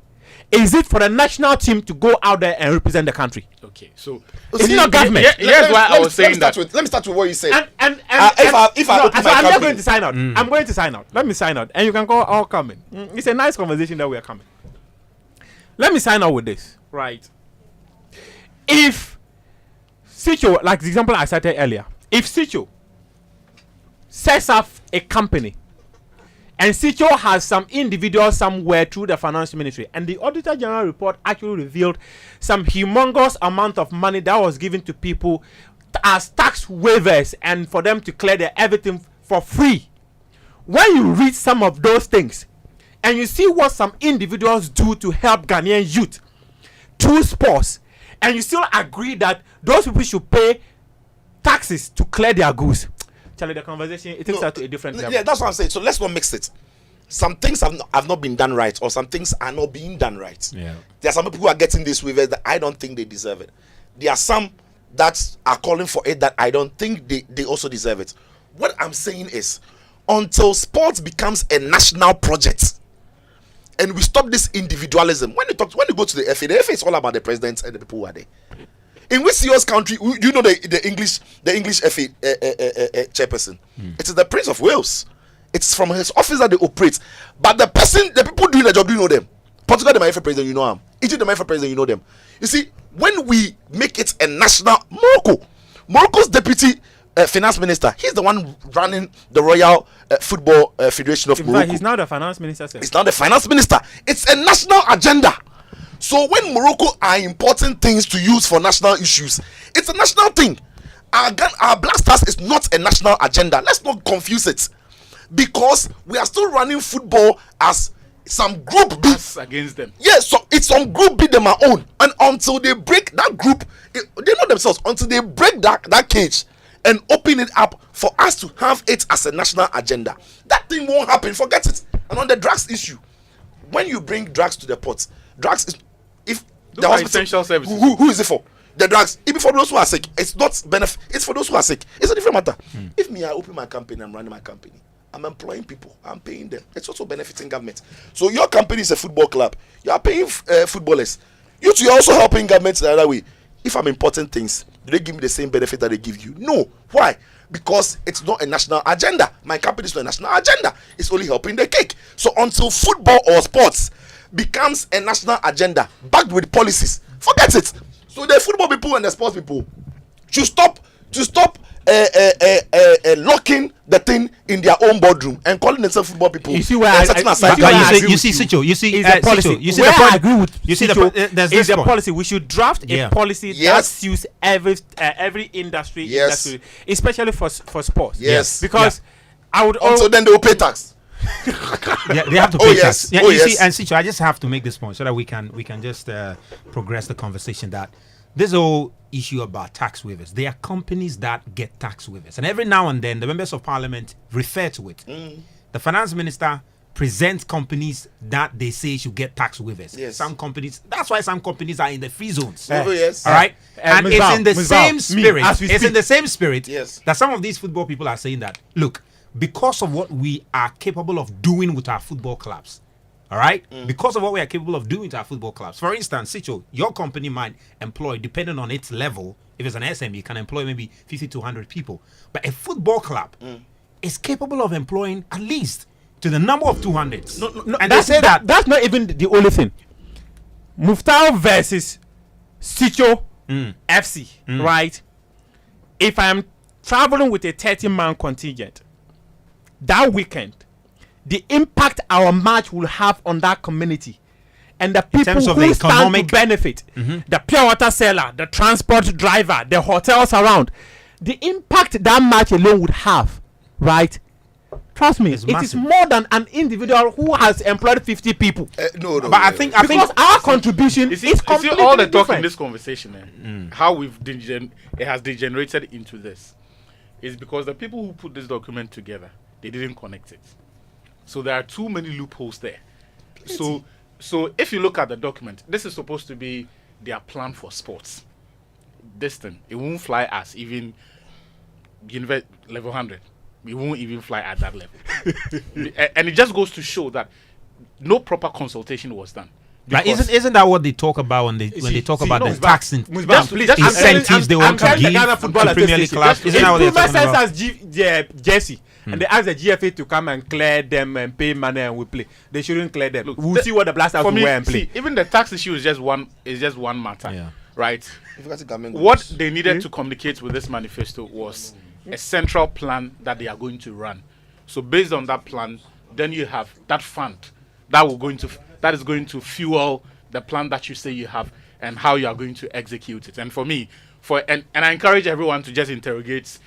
is it for the national team to go out there and represent the country? okay, so It's not government. Here's why I was saying that. Let me start with what you said. And if I open my I'm not company- going to sign out. I'm going to sign out. Let me sign out, and you can all come in. It's a nice conversation that we are coming. Let me sign out with this, right? If Sitso, like the example I cited earlier, if Sitso sets up a company and Sitso has some individual somewhere through the finance ministry, and the Auditor General report actually revealed some humongous amount of money that was given to people as tax waivers and for them to clear their everything for free. When you read some of those things and you see what some individuals do to help Ghanaian youth through sports, and you still agree that those people should pay taxes to clear their goods, Charlie, the conversation, it takes us to a different level. Yeah, that's what I'm saying. So let's not mix it. Some things have not been done right, or some things are not being done right. Yeah. There are some people who are getting this waivers that I don't think they deserve it. There are some that are calling for it that I don't think they also deserve it. What I'm saying is, until sports becomes a national project, and we stop this individualism. When you go to the FA is all about the president and the people who are there. In which serious country, you know the English FA chairperson? It is the Prince of Wales. It's from his office that they operate. But the people doing the job, do you know them? Portugal, the FA president, you know them. Egypt, the FA president, you know them. You see, when we make it a national, Morocco's deputy finance minister, he's the one running the Royal Football Federation of In Morocco. fact, he's now the finance minister. Sir. It's not the finance minister. It's a national agenda. So when Morocco are importing things to use for national issues, it's a national thing. Our Black Stars is not a national agenda. Let's not confuse it, because we are still running football as some group B against them. Yes, so it's some group B them our own, and until they break that group, they know themselves. Until they break that cage and open it up for us to have it as a national agenda, that thing won't happen. Forget it. And on the drugs issue, when you bring drugs to the port, drugs is if Those the are hospital, essential services. who is it for? The drugs, even for those who are sick. It's not benefit. It's for those who are sick. It's a different matter. If me, I open my company, I'm running my company, I'm employing people, I'm paying them. It's also benefiting government. So your company is a football club. You are paying footballers. You are also helping government the other way. If I'm importing things, do they give me the same benefit that they give you? No. Why? Because it's not a national agenda. My company is not a national agenda. It's only helping the cake. So until football or sports becomes a national agenda backed with policies, forget it. So the football people and the sports people should stop locking the thing in their own boardroom and calling themselves football people. You see where and I setting see aside where I their- agree you see, with Sitso, you see, is the policy. Sitso, you see Where the I point. agree with You see the Sitso there's is this the point. policy. We should draft Yeah. a policy Yes. that suits every industry, Yes. especially for sports. Yes. Because I would Until then they will pay tax. Yeah, they have to Oh, pay yes. tax. Yeah, Oh, you yes. see, and Sitso, I just have to make this point so that we can just progress the conversation. That this whole issue about tax waivers, there are companies that get tax waivers, and every now and then the members of parliament refer to it. The finance minister presents companies that they say should get tax waivers. Yes. Some companies, that's why some companies are in the free zones. Oh, yes. All right, and it's Musbau, in the Musbau, same me, spirit. as we It's in speak. the same spirit Yes. that some of these football people are saying that, look, because of what we are capable of doing with our football clubs, All right, because of what we are capable of doing to our football clubs. For instance, Sitso, your company might employ, depending on its level, if it's an SME, can employ maybe 50 to 100 people. But a football club is capable of employing at least to the number of 200. No, and they say that that's not even the only thing. Muftawu versus Sitso FC, right? If I am traveling with a 30-man contingent that weekend, the impact our match will have on that community and the people terms of who the stand economic to benefit, the pure water seller, the transport driver, the hotels around, the impact that match alone would have, right? Trust me, It's it is massive. more than an individual who has employed 50 people. No. But I think Because our contribution You see, is you see completely all the talk different. in this conversation, how it has degenerated into this, is because the people who put this document together, they didn't connect it. So there are too many loopholes there. So if you look at the document, this is supposed to be their plan for sports. This thing, it won't fly as even level 100. We won't even fly at that level. And it just goes to show that no proper consultation was done. But Because- isn't that what they talk about when they talk about the tax Musbau, please, incentives they want to give Ghana to Football Premier League Association. clubs? Isn't that what they're Improvement talking about? Centers jersey, and they ask the GFA to come and clear them and pay money and we play. They shouldn't clear them. Look, We'll see what the Blasters for will me, wear and play. see, even the tax issue is just one matter, Yeah. right? If you got the government What goods, they needed to communicate with this manifesto was a central plan that they are going to run. So based on that plan, then you have that fund that is going to fuel the plan that you say you have and how you are going to execute it. And for me, and I encourage everyone to just interrogate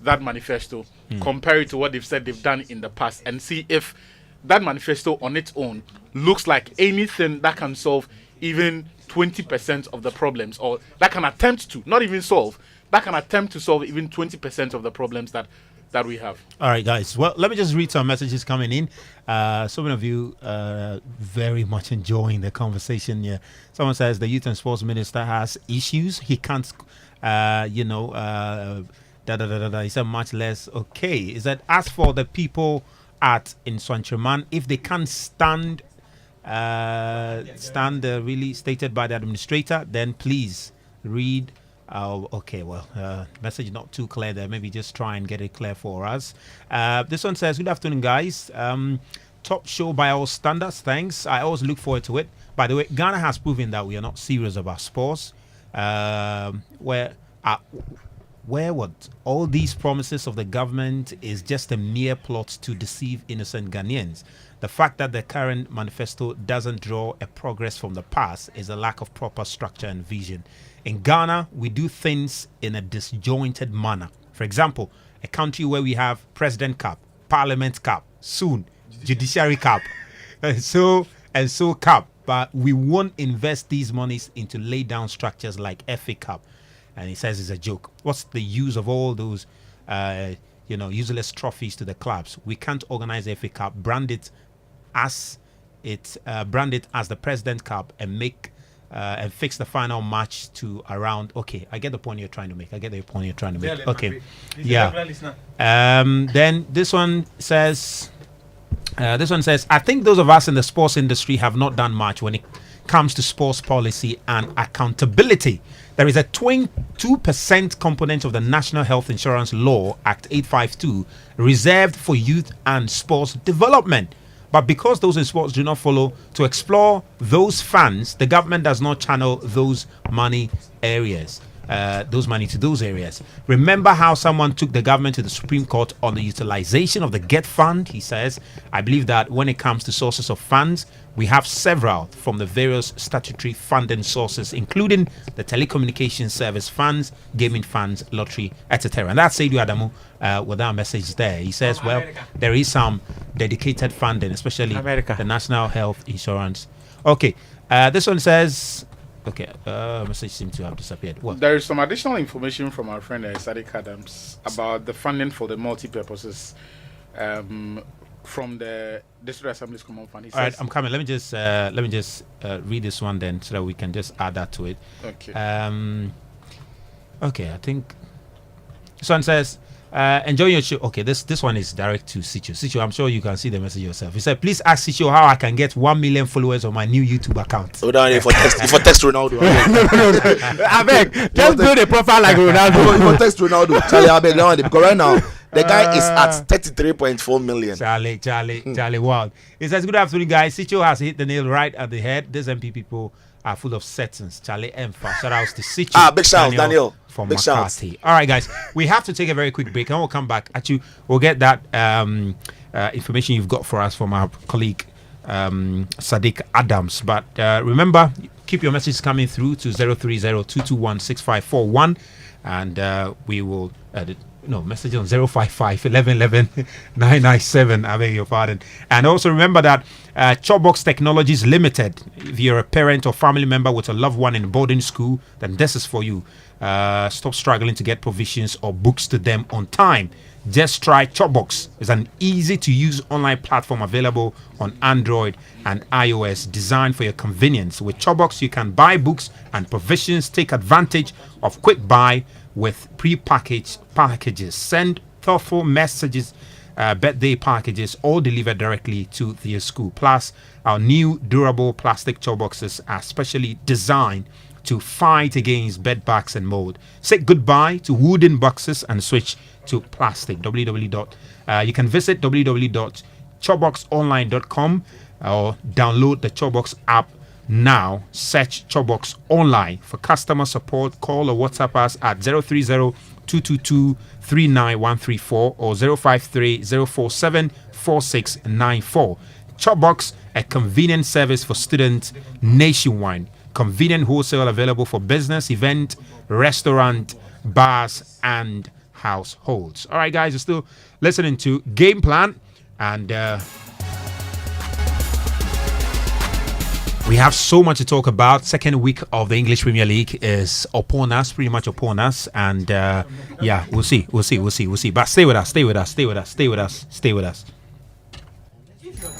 that manifesto, compare it to what they've done in the past, and see if that manifesto on its own looks like anything that can solve even 20% of the problems, or that can attempt to, not even solve, that can attempt to solve even 20% of the problems that we have. All right, guys. Well, let me just read some messages coming in. Some of you very much enjoying the conversation here. Someone says the Youth and Sports Minister has issues. He can't, He said much less. Okay. Is that as for the people in Swanchaman, if they can't stand really stated by the administrator, then please read. Okay, well, message not too clear there. Maybe just try and get it clear for us. This one says, good afternoon, guys. Top show by all standards. Thanks. I always look forward to it. By the way, Ghana has proven that we are not serious about sports. Where what all these promises of the government is just a mere plot to deceive innocent Ghanaians. The fact that the current manifesto doesn't draw a progress from the past is a lack of proper structure and vision. In Ghana, we do things in a disjointed manner. For example, a country where we have President Cup, Parliament Cup, soon Judiciary Cup, and so Cup. But we won't invest these monies into lay down structures like FA Cup. And he says it's a joke. What's the use of all those, useless trophies to the clubs? We can't organize FA Cup, brand it as the President Cup, and make and fix the final match to around. Okay, I get the point you're trying to make. Okay, yeah. Then this one says. I think those of us in the sports industry have not done much when it comes to sports policy and accountability. There is a 22% component of the National Health Insurance Law, Act 852, reserved for youth and sports development. But because those in sports do not follow to explore those funds, the government does not channel those money to those areas. Remember how someone took the government to the Supreme Court on the utilization of the GET fund? He says, I believe that when it comes to sources of funds, we have several from the various statutory funding sources, including the telecommunications service funds, gaming funds, lottery, etc. And that's Saidu Adamu with our message there. He says, there is some dedicated funding, especially the National Health Insurance. Okay, this one says... Okay, message seems to have disappeared. What? There is some additional information from our friend Sadiq Adams about the funding for the multi-purposes from the District Assembly's Common Fund. All right, I'm coming. Let me just read this one then, so that we can just add that to it. Okay. Okay, I think this one says, Enjoy your show. Okay, this one is direct to Sitso. Sitso, I'm sure you can see the message yourself. He said, please ask Sitso how I can get 1 million followers on my new YouTube account. Hold on, if I text Ronaldo. I beg, just build a profile like Ronaldo. If I text Ronaldo, Charlie, I beg, no, because right now the guy is at 33.4 million. Charlie, wow. He says, good afternoon, guys. Sitso has hit the nail right at the head. These MP people are full of settings. Charlie Emfa. Shout outs to Sitso. Big shouts, Daniel. From Big shouts. McCarthy. All right, guys. We have to take a very quick break and we'll come back. Actually, we'll get that information you've got for us from our colleague Sadiq Adams. But remember, keep your messages coming through to 030-221-6541 and we will message on 055-1111-997. I beg your pardon. And also remember that Chopbox Technologies Limited, if you're a parent or family member with a loved one in boarding school, then this is for you. Stop struggling to get provisions or books to them on time. Just try Chopbox. It's an easy-to-use online platform available on Android and iOS, designed for your convenience. With Chopbox, you can buy books and provisions, take advantage of quick buy with pre-packaged packages, send thoughtful messages, birthday packages, all delivered directly to your school. Plus, our new durable plastic Chopboxes are specially designed to fight against bed bugs and mold. Say goodbye to wooden boxes and switch to plastic. You can visit www.chopboxonline.com or download the Chopbox app now. Search Chopbox online. For customer support, call or WhatsApp us at 030-222-39134 or 053-047-4694. Chopbox, a convenient service for students nationwide. Convenient wholesale available for business, event, restaurant, bars, and households. All right, guys, you're still listening to Game Plan, and we have so much to talk about. Second week of the English Premier League is upon us, pretty much upon us, and yeah, we'll see. But stay with us.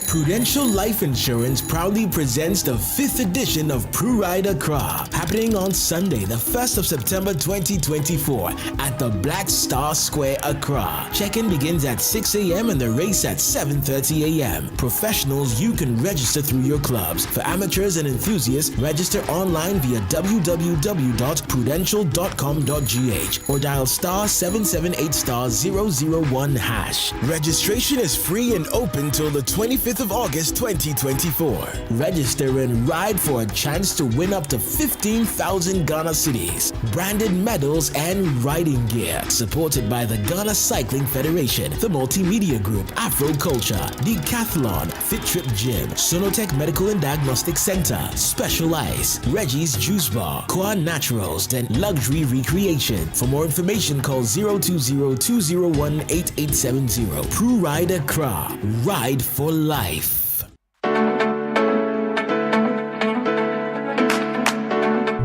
Prudential Life Insurance proudly presents the 5th edition of Pru Ride Accra, happening on Sunday, the 1st of September 2024 at the Black Star Square, Accra. Check-in begins at 6 a.m. and the race at 7:30 a.m. Professionals, you can register through your clubs. For amateurs and enthusiasts, register online via www.prudential.com.gh or dial *778*001#. Registration is free and open till the 25th of August 2024. Register and ride for a chance to win up to 15,000 Ghana cedis, branded medals and riding gear. Supported by the Ghana Cycling Federation, the Multimedia Group, Afro Culture, Decathlon, Fit Trip Gym, Sonotech Medical and Diagnostic Center, Specialized, Reggie's Juice Bar, Quan Naturals, and Luxury Recreation. For more information, call 020-201-8870. Pru Ride Accra. Ride for life.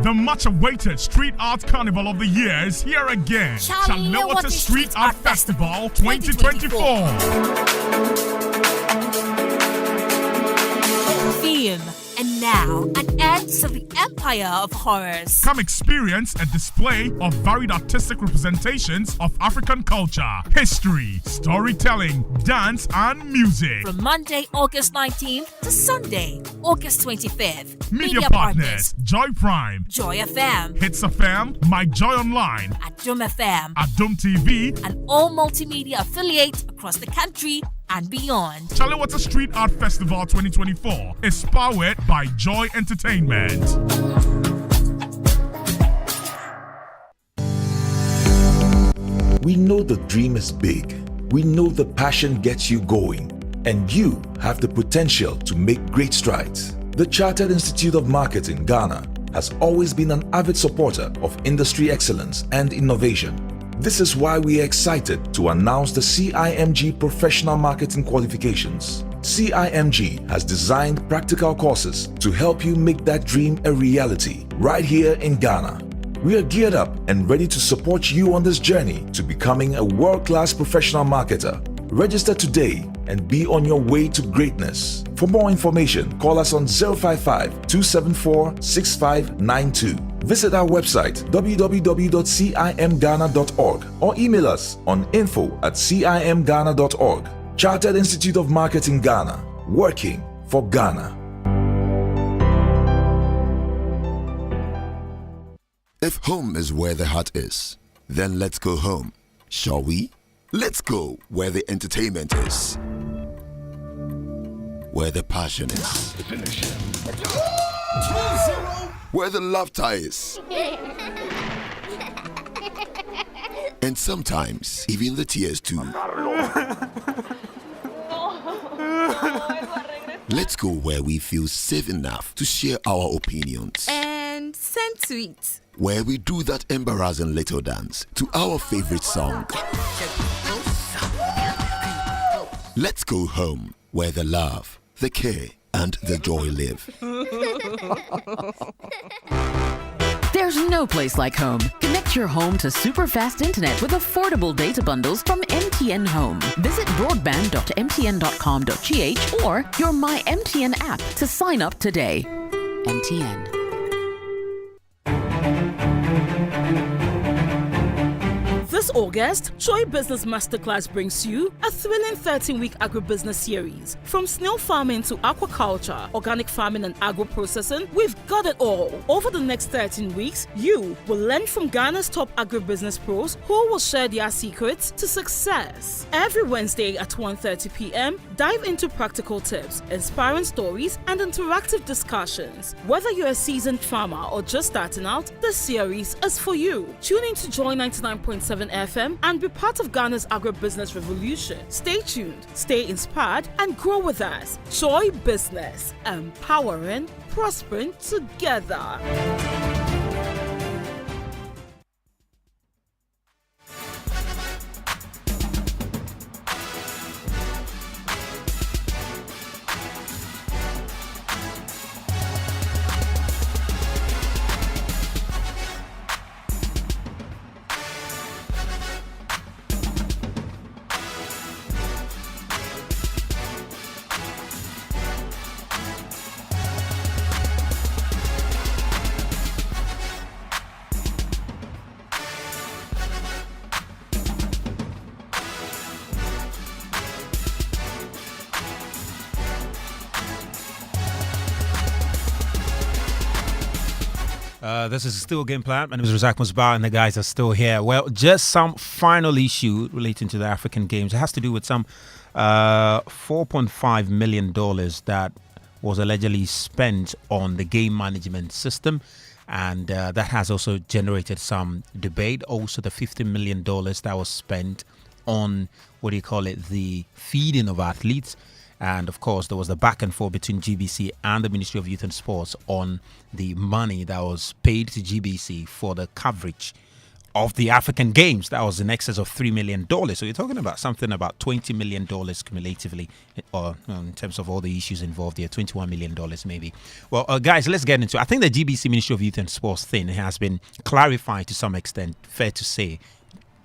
The much-awaited Street Art Carnival of the Year is here again. Chalewata Street Art Festival 2024. Theme. And now, an end to the empire of horrors. Come experience a display of varied artistic representations of African culture, history, storytelling, dance, and music. From Monday, August 19th to Sunday, August 25th. Media partners, Joy Prime, Joy FM, Hits FM, My Joy Online, Adum FM, Adum TV, and all multimedia affiliates across the country and beyond. Chalewata Street Art Festival 2024 is powered by Joy Entertainment. We know the dream is big. We know the passion gets you going. And you have the potential to make great strides. The Chartered Institute of Marketing, Ghana, has always been an avid supporter of industry excellence and innovation. This is why we are excited to announce the CIMG Professional Marketing Qualifications. CIMG has designed practical courses to help you make that dream a reality right here in Ghana. We are geared up and ready to support you on this journey to becoming a world-class professional marketer. Register today and be on your way to greatness. For more information, call us on 055-274-6592. Visit our website www.cimghana.org or email us on info@cimghana.org. Chartered Institute of Marketing Ghana, working for Ghana. If home is where the heart is, then let's go home, shall we? Let's go where the entertainment is, where the passion is, where the laughter is, and sometimes even the tears too. Let's go where we feel safe enough to share our opinions And send tweets. where we do that embarrassing little dance to our favorite song. Let's go home where the love, the care, and the joy live. There's no place like home. Connect your home to super fast internet with affordable data bundles from MTN Home. Visit broadband.mtn.com.gh or your My MTN app to sign up today. MTN. This August, Joy Business Masterclass brings you a thrilling 13-week agribusiness series. From snail farming to aquaculture, organic farming and agro-processing, we've got it all. Over the next 13 weeks, you will learn from Ghana's top agribusiness pros who will share their secrets to success. Every Wednesday at 1:30 p.m., dive into practical tips, inspiring stories, and interactive discussions. Whether you're a seasoned farmer or just starting out, this series is for you. Tune in to Joy 99.7 FM and be part of Ghana's agribusiness revolution. Stay tuned, stay inspired, and grow with us. Joy Business, empowering, prospering together. This is still Game Plan. My name is Razak Musbau, and the guys are still here. Well, just some final issue relating to the African Games. It has to do with some $4.5 million that was allegedly spent on the game management system, and that has also generated some debate. Also, the $50 million that was spent on, the feeding of athletes. And of course, there was the back and forth between GBC and the Ministry of Youth and Sports on the money that was paid to GBC for the coverage of the African Games. That was in excess of $3 million. So you're talking about something about $20 million cumulatively, or in terms of all the issues involved here, $21 million maybe. Well, guys, let's get into it. I think the GBC Ministry of Youth and Sports thing has been clarified to some extent. Fair to say.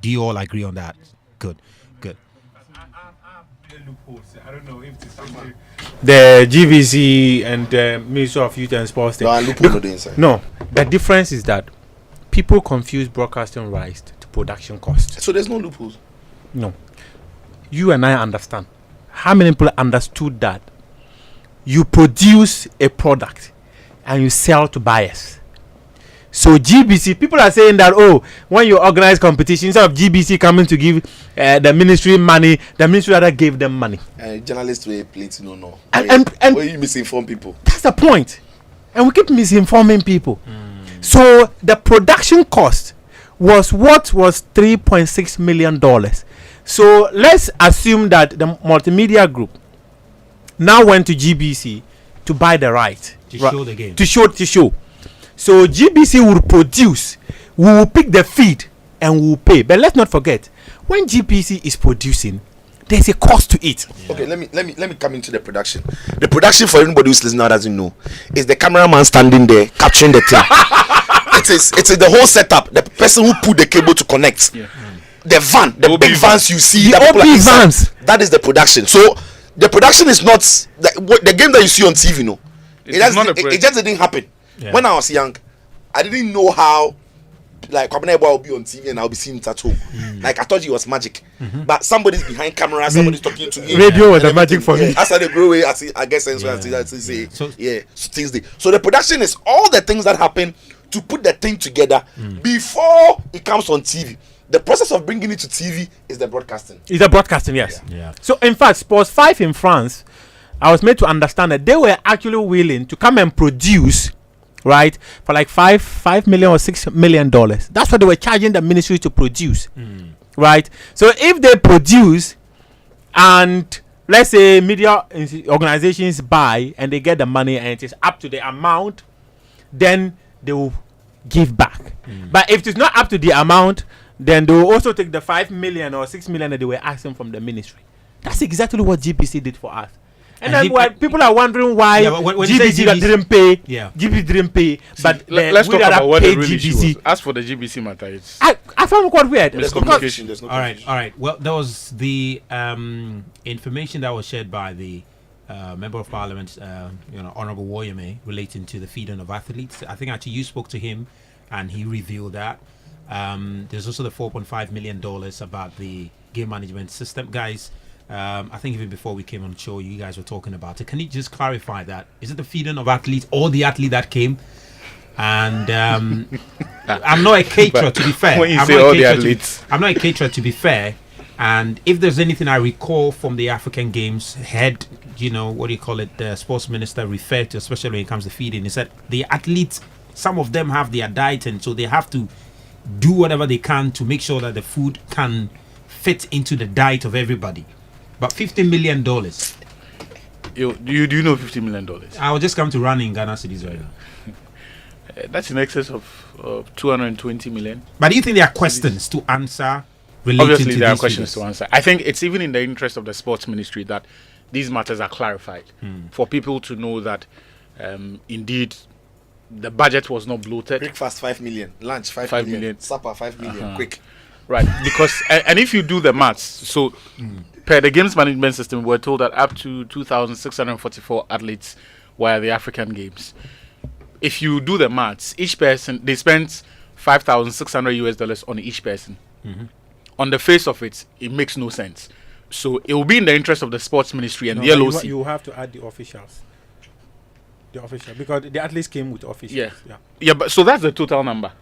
Do you all agree on that? Good. I don't know if the GVC and the Ministry of Youth and Sports thing. No, the difference is that people confuse broadcasting rights to production costs. So there's no loopholes? No. You and I understand. How many people understood that you produce a product and you sell to buyers? So GBC, people are saying that, when you organize competition, instead of GBC coming to give the ministry money, the ministry rather gave them money. Journalists will play to no. And you misinform people. That's the point. And we keep misinforming people. So the production cost was $3.6 million. So let's assume that the multimedia group now went to GBC to buy the right. To show the game. To show. So GBC will produce, we will pick the feed and we will pay. But let's not forget, when GBC is producing, there's a cost to it. Yeah. Okay, let me come into the production. The production, for anybody who's listening now doesn't know, is the cameraman standing there capturing the thing. It is the whole setup. The person who put the cable to connect. Yeah. the van, the big vans you see, the that OP vans. That is the production. So the production is not the game that you see on TV. No, it just didn't happen. Yeah. When I was young, I didn't know how. Like Kwabena will be on TV and I'll be seeing it at home. Like I thought it was magic, but somebody's behind camera, somebody's talking to me. Radio was the magic for me. As I grow away, I guess sense. So things. So the production is all the things that happen to put the thing together before it comes on TV. The process of bringing it to TV is the broadcasting. Is the broadcasting, yes. Yeah. So in fact, Sports 5 in France, I was made to understand that they were actually willing to come and produce. Right, for like $5 million or $6 million. That's what they were charging the ministry to produce. Right, so if they produce, and let's say media organizations buy and they get the money and it is up to the amount, then they will give back. But if it's not up to the amount, then they will also take the $5 million or $6 million that they were asking from the ministry. That's exactly what GBC did for us. And then people are wondering why when GBC didn't pay. Yeah. GBC didn't pay. But let's talk about what the real issue was. As for the GBC matter, it's I found it quite weird. There's no communication. All right. Well, there was the information that was shared by the Member of Parliament, Honorable Woyeme, relating to the feeding of athletes. I think actually you spoke to him, and he revealed that. There's also the $4.5 million about the game management system, guys. I think even before we came on the show, you guys were talking about it. Can you just clarify that? Is it the feeding of athletes or the athlete that came? And I'm not a caterer, to be fair. When you say all the athletes, I'm not a caterer, to be fair. And if there's anything I recall from the African Games, the sports minister referred to, especially when it comes to feeding, he said the athletes, some of them have their diet, and so they have to do whatever they can to make sure that the food can fit into the diet of everybody. But $50 million. Do you know $50 million? I will just come to run in Ghana cities right now. That's in excess of 220 million. But do you think there are questions to answer relating Obviously, to there are these questions figures? to answer. I think it's even in the interest of the sports ministry that these matters are clarified for people to know that indeed the budget was not bloated. Breakfast 5 million, lunch 5 million, supper 5 million, quick. Right, because and if you do the maths, so per the games management system, we're told that up to 2,644 athletes were at the African Games. If you do the maths, each person, they spent $5,600 on each person. On the face of it, it makes no sense. So it will be in the interest of the sports ministry and the LOC. You have to add the officials. Because the athletes came with officials. Yeah, but so that's the total number,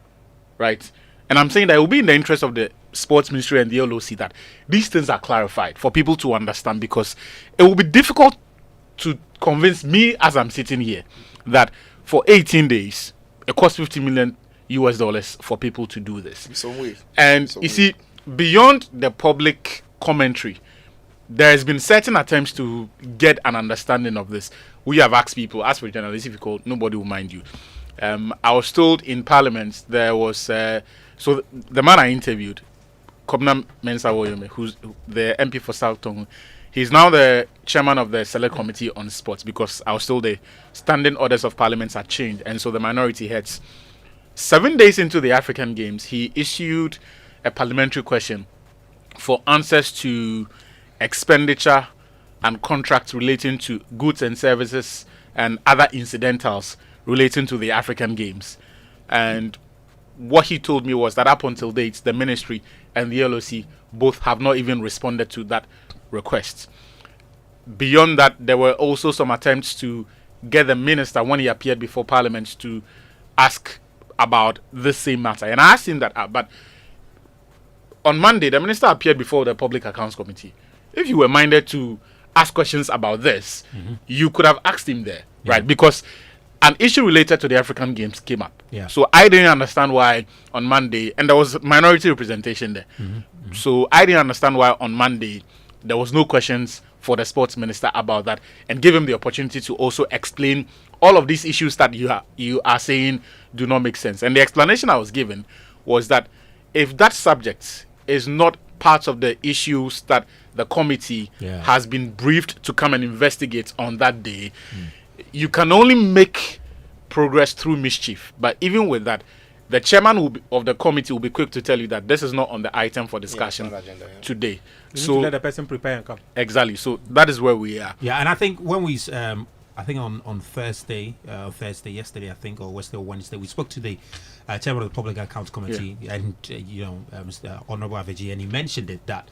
right? And I'm saying that it will be in the interest of the sports ministry and the LOC that these things are clarified for people to understand, because it will be difficult to convince me as I'm sitting here that for 18 days it costs $50 million for people to do this. See, beyond the public commentary, there has been certain attempts to get an understanding of this. We have asked people, ask for journalists, if you call, nobody will mind you. I was told in Parliament there was so the man I interviewed, Kobna Mensah Woyeme, who's the MP for South Tongu, he's now the chairman of the Select Committee on Sports, because I was told the standing orders of Parliament had changed, and so the minority heads. 7 days into the African Games, he issued a parliamentary question for answers to expenditure and contracts relating to goods and services and other incidentals relating to the African Games. And what he told me was that up until date, the ministry and the LOC both have not even responded to that request. Beyond that, there were also some attempts to get the minister, when he appeared before Parliament, to ask about this same matter. And I asked him that, but on Monday, the minister appeared before the Public Accounts Committee. If you were minded to ask questions about this, you could have asked him there, right? Because an issue related to the African Games came up. So I didn't understand why on Monday, and there was minority representation there. So I didn't understand why on Monday there was no questions for the sports minister about that, and give him the opportunity to also explain all of these issues that you are saying do not make sense. And the explanation I was given was that if that subject is not part of the issues that the committee has been briefed to come and investigate on that day, you can only make progress through mischief. But even with that, the chairman of the committee will be quick to tell you that this is not on the item for discussion today. So let the person prepare and come. Exactly. So that is where we are. Yeah, and I think when we, I think on Thursday, yesterday, I think, or Wednesday, we spoke to the chairman of the Public Accounts Committee, and Mr. Honorable Aveji, and he mentioned it that.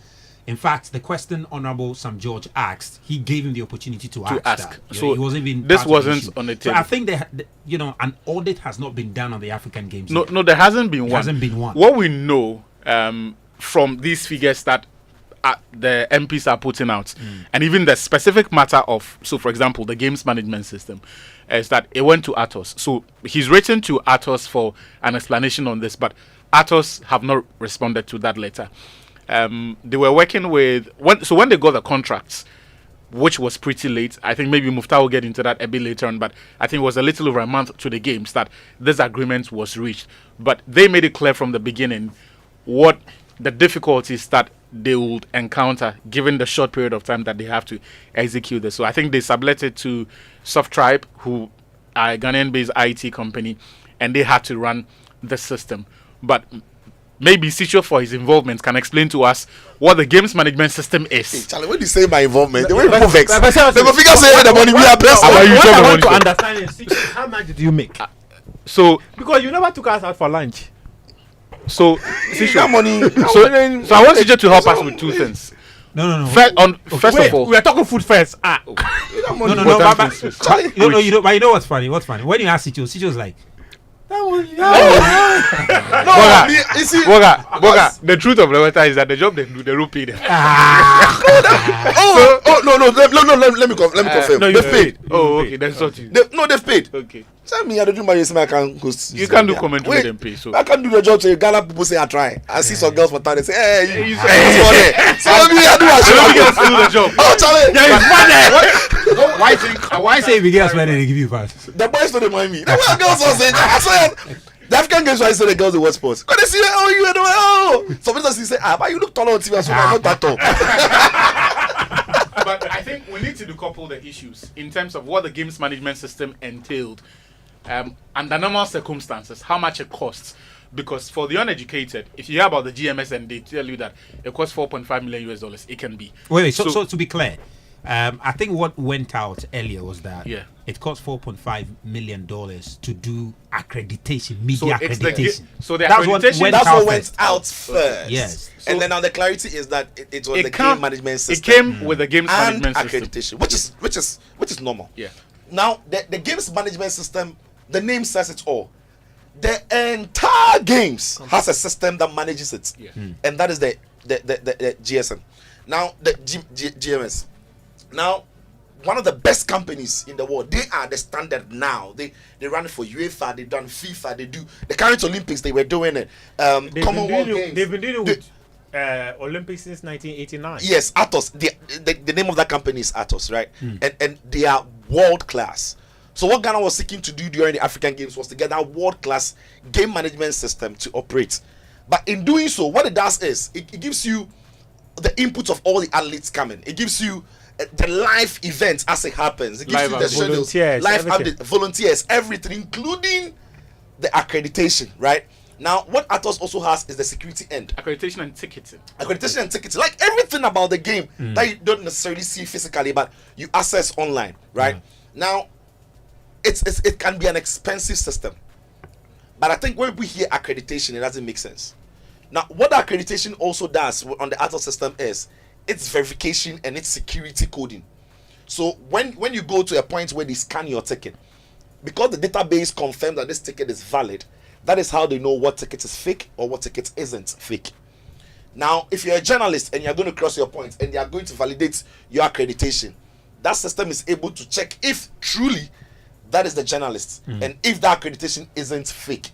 In fact, the question Honorable Sam George asked, he gave him the opportunity to ask that. So he wasn't even this wasn't on the table. So I think that an audit has not been done on the African Games. No, there hasn't been one. Hasn't been one. What we know from these figures that the MPs are putting out, and even the specific matter of, so for example, the games management system, is that it went to Atos. So he's written to Atos for an explanation on this, but Atos have not responded to that letter. They were working with when they got the contracts, which was pretty late. I think maybe Muftawu will get into that a bit later on, but I think it was a little over a month to the games that this agreement was reached. But they made it clear from the beginning what the difficulties that they would encounter given the short period of time that they have to execute this. So I think they subletted to SoftTribe, who are a Ghanaian-based IT company, and they had to run the system. But maybe Sitso, for his involvement, can explain to us what the games management system is. Hey, Charlie, when you say my involvement, the way people vex, they go figure say the money we are best. What I want to understand is, Sitso, how much did you make? So because you never took us out for lunch. So Sitso, that money. So I want Sitso to help us with two things. No. First of all, we are talking food first. No. But you know what's funny? When you ask Sitso's like, Boga, the truth of the matter is that the job they do, they don't pay them. Let me confirm. No, they've paid. Oh, okay, that's what you. They've paid. Okay. Tell me, I don't do my I can host. You can't do commentary with them pay. So I can't do the job. So Ghana people say I try. I see some girls for time. They say, hey, so me I do my job. do the job. Oh, Charlie. why say if you get us money, they give you pass? The boys don't mind me. The girls are saying, I swear. The African games, I say the girls in what sports? Because they see, sometimes they say, but you look taller on TV, so I'm not that tall. But I think we need to decouple the issues in terms of what the games management system entailed, under normal circumstances, how much it costs. Because for the uneducated, if you hear about the GMS and they tell you that it costs $4.5 million US, it can be. Wait. So to be clear, I think what went out earlier was that it cost $4.5 million to do accreditation, media accreditation. That's what went out first. Yes. So and then now the clarity is that it was the game management system. It came with the games management accreditation, which is normal. Yeah. Now the games management system, the name says it all. The entire games has a system that manages it, and that is the GSM. Now the GMS. Now, one of the best companies in the world. They are the standard now. They run it for UEFA. They done FIFA. They do the current Olympics. They were doing it. Commonwealth Games. They've been doing it with Olympics since 1989. Yes, Atos. The name of that company is Atos, right? And they are world class. So what Ghana was seeking to do during the African Games was to get that world class game management system to operate. But in doing so, what it does is it gives you the input of all the athletes coming. It gives you the live events as it happens. It gives you the schedules, live updates, volunteers, everything, including the accreditation, right? Now, what Atos also has is the security end. Accreditation and ticketing. Like everything about the game that you don't necessarily see physically, but you access online, right? Now, it can be an expensive system. But I think when we hear accreditation, it doesn't make sense. Now, what the accreditation also does on the Atos system is its verification and its security coding. So when you go to a point where they scan your ticket, because the database confirms that this ticket is valid, that is how they know what ticket is fake or what ticket isn't fake. Now, if you're a journalist and you're going to cross your points and they are going to validate your accreditation, that system is able to check if truly that is the journalist and if that accreditation isn't fake.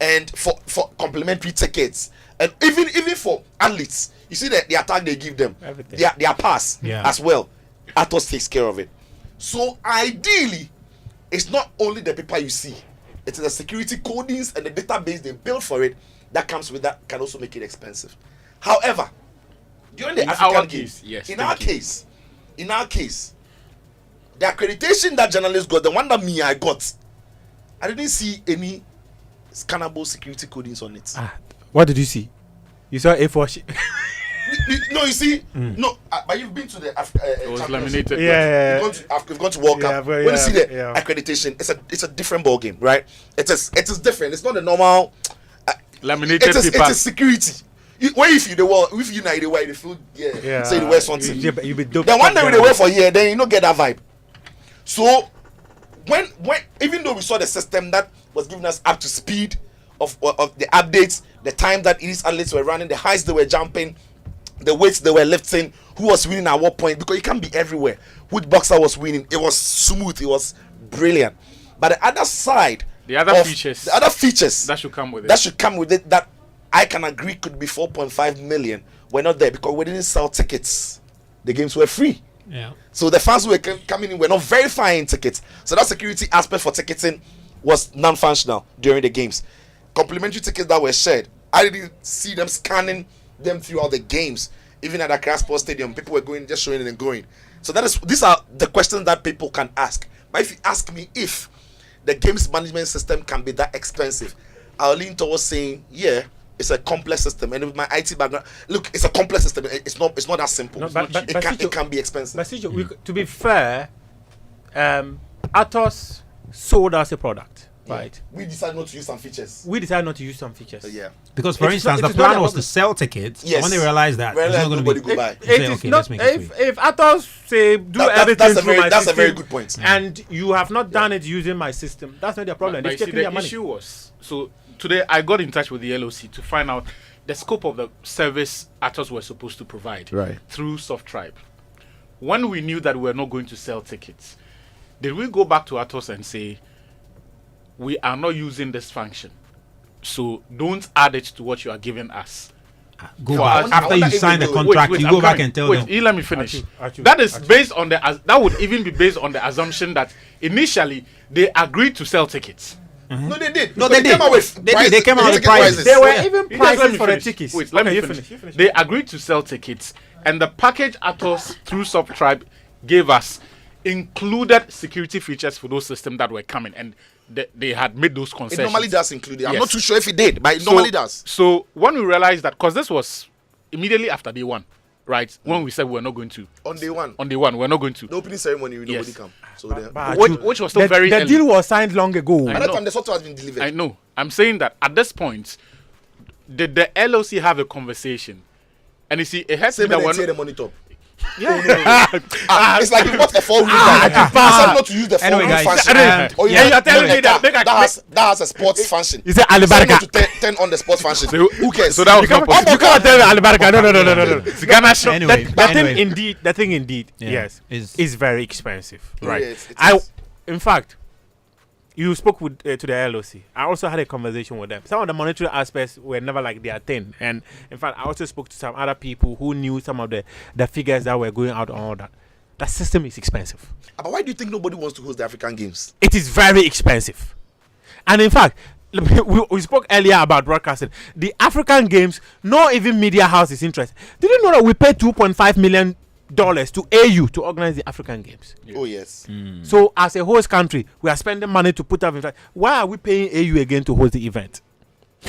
And for complimentary tickets and even for athletes, you see that the tag they give them, their pass as well. Atos takes care of it. So ideally, it's not only the paper you see, it is the security codings and the database they build for it that comes with that can also make it expensive. However, during the African Games, in our case, the accreditation that journalists got, the one that I got, I didn't see any scannable security codings on it. What did you see? You saw A4 sheet. No, you see, but you've been to the it was laminated. Yeah. You've gone to World Cup. When you see the accreditation, it's a different ball game, right? It is different. It's not the normal laminated paper. It is security. If you now the way they feel say the wear something. You be dope. Then one day they wear for here, then you don't get that vibe. So when even though we saw the system that was giving us up to speed of the updates, the time that these athletes were running, the heights they were jumping, the weights they were lifting, who was winning at what point, because you can't be everywhere. Which boxer was winning? It was smooth, it was brilliant. But the other side, the other features that should come with it, that I can agree could be 4.5 million, were not there because we didn't sell tickets. The games were free. Yeah. So the fans who were coming in were not verifying tickets. So that security aspect for ticketing was non-functional during the games. Complimentary tickets that were shared, I didn't see them scanning them throughout the games. Even at Accra Sports Stadium, people were going, just showing it and going. So these are the questions that people can ask. But if you ask me if the games management system can be that expensive, I'll lean towards saying, yeah, it's a complex system. And with my IT background, look, it's a complex system. It's not that simple. No, it can be expensive. But to be fair, Atos sold us a product. Yeah. Right. We decided not to use some features. Yeah. Because, for instance, the plan was to sell tickets. Yes. When they realized that it's not going to be go buy. If Atos say do everything through my system, that's a very good point. And you have not done it using my system, that's not their problem. They've taken their money. The issue was, so today I got in touch with the LOC to find out the scope of the service Atos were supposed to provide through SoftTribe. When we knew that we were not going to sell tickets, did we go back to Atos and say, we are not using this function, so don't add it to what you are giving us? Go back after you sign the contract. You go back and tell them. Let me finish. That is based on that would even be based on the assumption that initially they agreed to sell tickets. No, they did. No, they did. They came out with prices. There were even prices for the tickets. Wait, let me finish. They agreed to sell tickets, and the package Atos through SoftTribe gave us included security features for those systems that were coming, and they had made those concessions. It normally does include it. I'm not too sure if it did, but it normally does. So when we realized that, because this was immediately after day one, right? When we said we're not going to. On day one, we're not going to. The opening ceremony, nobody come. So which was still very early. The deal was signed long ago. By that time, the software has been delivered. I know. I'm saying that at this point, did the LOC have a conversation? And you see, it has to be that one. The monitor. Yeah. It's like you bought a 4-wheel car. You decided not to use the 4-wheel function. Or you're telling me that has a sports function. You say Alibarika to turn on the sports function. Who cares? So that was not possible. You can't tell me Alibarika. No. Anyway, The thing indeed, yes, is very expensive. Right. In fact, you spoke with to the LOC. I also had a conversation with them. Some of the monetary aspects were never like their thing. And in fact, I also spoke to some other people who knew some of the figures that were going out on all that. That system is expensive. But why do you think nobody wants to host the African Games? It is very expensive. And in fact, we spoke earlier about broadcasting. The African Games, no even media house is interested. Did you know that we paid $2.5 million to AU to organize the African Games? Yeah. Oh yes. So as a host country, we are spending money to put up event. Why are we paying AU again to host the event?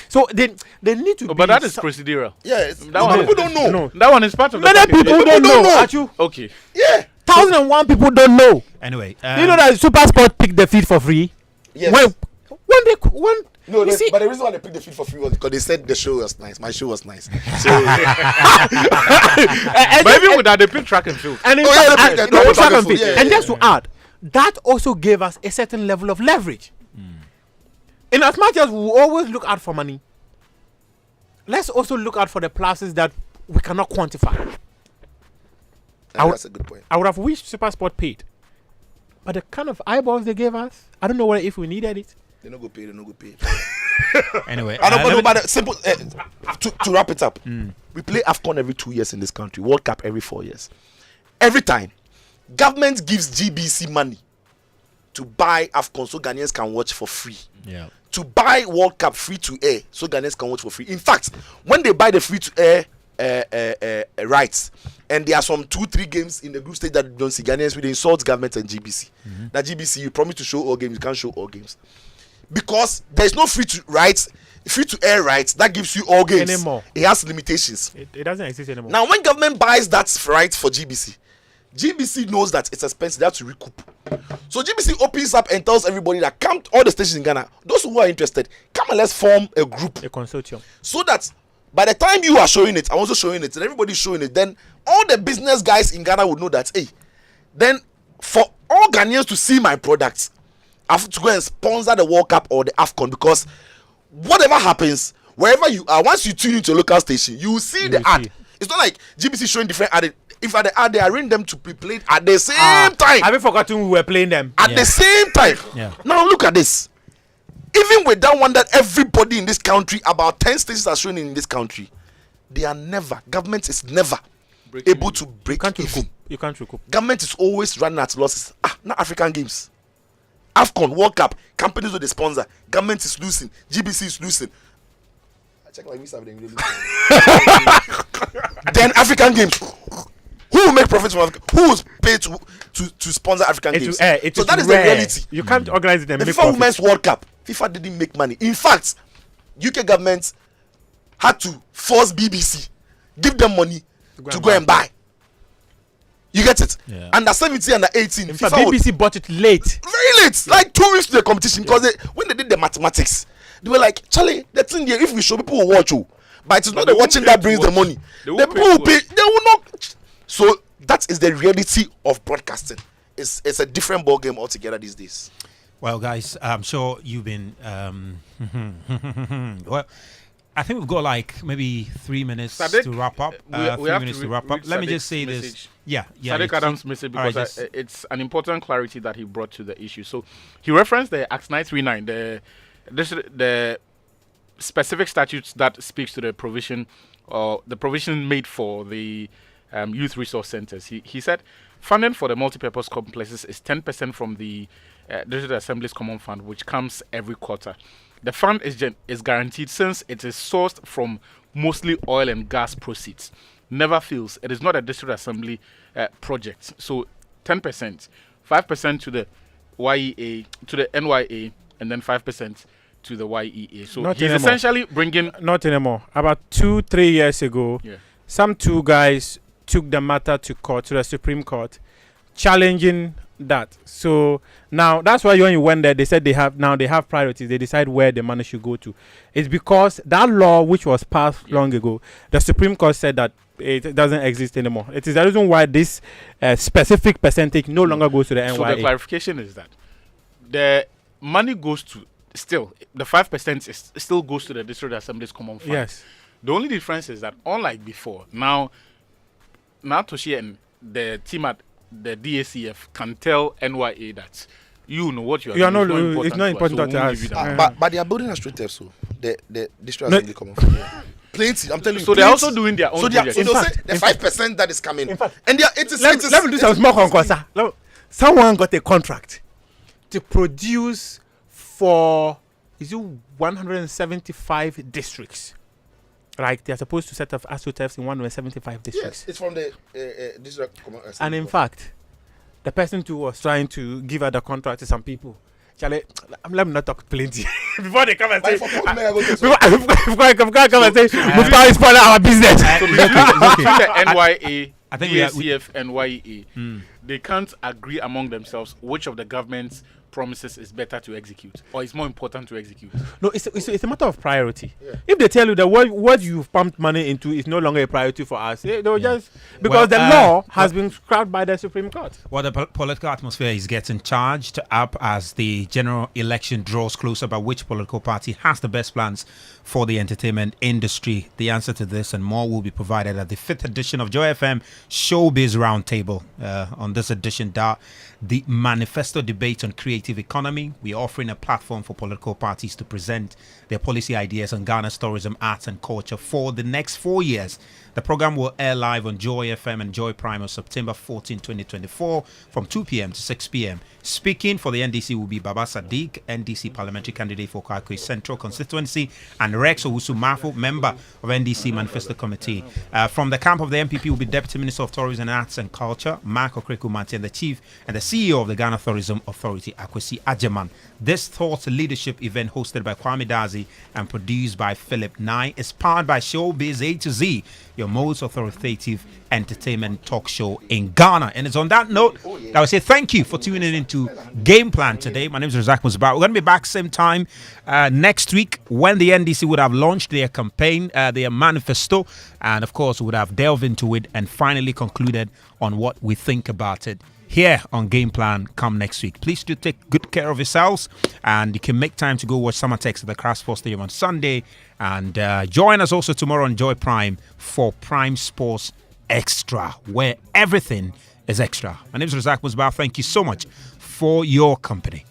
So they need to. But that is procedural. Yeah, people don't know. No, that one is part of the. Many people don't know. Atsu? Okay. Yeah. 1,001 people don't know. Anyway, you know that Super Sport picked the feed for free. Yes. But the reason why they picked the feed for free was because they said the show was nice. My show was nice. So, but even with that, they picked track and field. And just to add, that also gave us a certain level of leverage. In as much as we always look out for money, let's also look out for the pluses that we cannot quantify. That's a good point. I would have wished Super Sport paid, but the kind of eyeballs they gave us, I don't know whether if we needed it. They no go pay. Anyway, but simple. To wrap it up, we play AFCON every 2 years in this country. World Cup every 4 years. Every time, government gives GBC money to buy AFCON so Ghanaians can watch for free. Yeah. To buy World Cup free to air so Ghanaians can watch for free. In fact, when they buy the free to air rights, and there are some 2-3 games in the group stage that don't see Ghanaians, with insult government and GBC. That GBC, you promise to show all games, you can't show all games. because there's no free to air rights that gives you all games anymore. It has limitations. It doesn't exist anymore. Now, when government buys that right for GBC knows that it's expensive. They have to recoup. So GBC opens up and tells everybody that come to all the stations in Ghana, those who are interested, come and let's form a group, a consortium, so that by the time you are showing it, I'm also showing it, and everybody's showing it, then all the business guys in Ghana would know that, hey, then for all Ghanaians to see my products, I have to go and sponsor the World Cup or the AFCON, because whatever happens, wherever you are, once you tune into a local station, you will see the ad. It's not like GBC showing different ad. If at the ad, they arrange them to be played at the same time. Have you forgotten we were playing them? At the same time. Yeah. Now look at this. Even with that one that everybody in this country, about 10 stations are showing in this country, government is never able to break even. You can't recoup. Government is always running at losses. Not African games. AFCON, World Cup, companies with the sponsor, government is losing, GBC is losing. I check my visa. Then African games. Who will make profits from Africa? Who will pay to sponsor African games? So that is rare. The reality. You can't organize it and the make FIFA Women's World Cup, FIFA didn't make money. In fact, UK government had to force BBC, give them money to go and buy. You get it? Yeah. Under 17, under 18. In fact, BBC bought it late. Very late. Like 2 weeks to the competition. Because when they did the mathematics, they were like, Charlie, the thing here, if we show, people will watch you. But it's not the watching that brings the money. The people will pay. They will not. So that is the reality of broadcasting. It's a different ball game altogether these days. Well, guys, I'm sure you've been. Well, I think we've got like maybe 3 minutes to wrap up. We have to wrap up. Let me just say this. Yeah. Sadiq Adams' message, because it's an important clarity that he brought to the issue. So he referenced the Act 939, the specific statutes that speaks to the provision made for the youth resource centers. He said funding for the multipurpose complexes is 10% from the District Assembly's Common Fund, which comes every quarter. The fund is guaranteed since it is sourced from mostly oil and gas proceeds. Never fails. It is not a District Assembly project. So 10%, 5% to the YEA, to the NYA, and then 5% to the YEA. So he's essentially bringing... Not anymore. About 2-3 years ago, some two guys took the matter to court, to the Supreme Court, challenging that. So now that's why when you went there, they said they have priorities. They decide where the money should go to. It's because that law, which was passed long ago, the Supreme Court said that it doesn't exist anymore. It is the reason why this specific percentage no longer goes to the NYA. So the clarification is that the money goes to the 5% still goes to the District Assembly's Common Fund. Yes. The only difference is that unlike before, now Toshi and the team at the DACF can tell NYA that you know what you are doing. It's not important to us. But they are building a street so the District Assembly Common Fund. Plenty, I'm telling you. So they're also doing their own projects. So they'll say the 5% that is coming. And let me do some small concourse. Someone got a contract to produce for 175 districts. Like they're supposed to set up ASUTEFs in 175 districts. Yes, it's from the district. And in fact, the person who was trying to give her the contract to some people, Charlie, let me not talk plenty before they come and say. Before I come and say, Muftawu is spoiling our business. So between the NYA, DACF, and YEA, they can't agree among themselves which of the government's promises is better to execute, or it's more important to execute. No, it's a matter of priority. If they tell you that what you've pumped money into is no longer a priority for us, they'll just because the law has been scrapped by the Supreme Court. Well, the political atmosphere is getting charged up as the general election draws closer about which political party has the best plans for the entertainment industry. The answer to this and more will be provided at the 5th edition of Joy FM Showbiz Roundtable. On this edition, the manifesto debate on creative economy. We're offering a platform for political parties to present their policy ideas on Ghana's tourism, arts and culture for the next 4 years. The program will air live on Joy FM and Joy Prime on September 14, 2024 from 2 p.m. to 6 p.m. Speaking for the NDC will be Baba Sadiq, NDC parliamentary candidate for Kakwe Central Constituency, and Rex Owusu-Mafo, member of NDC Manifesto Committee. From the camp of the MPP will be Deputy Minister of Tourism, Arts and Culture, Mark Okreku-Mati, and the Chief and the CEO of the Ghana Tourism Authority, Akwa Kwesi Ajaman. This thought leadership event hosted by Kwame Dazi and produced by Philip Nye is powered by Showbiz A to Z, your most authoritative entertainment talk show in Ghana. And it's on that note that I say thank you for tuning into Game Plan today. My name is Razak Musbau. We're going to be back same time next week when the NDC would have launched their campaign, their manifesto, and of course we would have delved into it and finally concluded on what we think about it here on Game Plan come next week. Please do take good care of yourselves, and you can make time to go watch Summer Tex at the Crash Sports Stadium on Sunday, and join us also tomorrow on Joy Prime for Prime Sports Extra, where everything is extra. My name is Razak Musbau. Thank you so much for your company.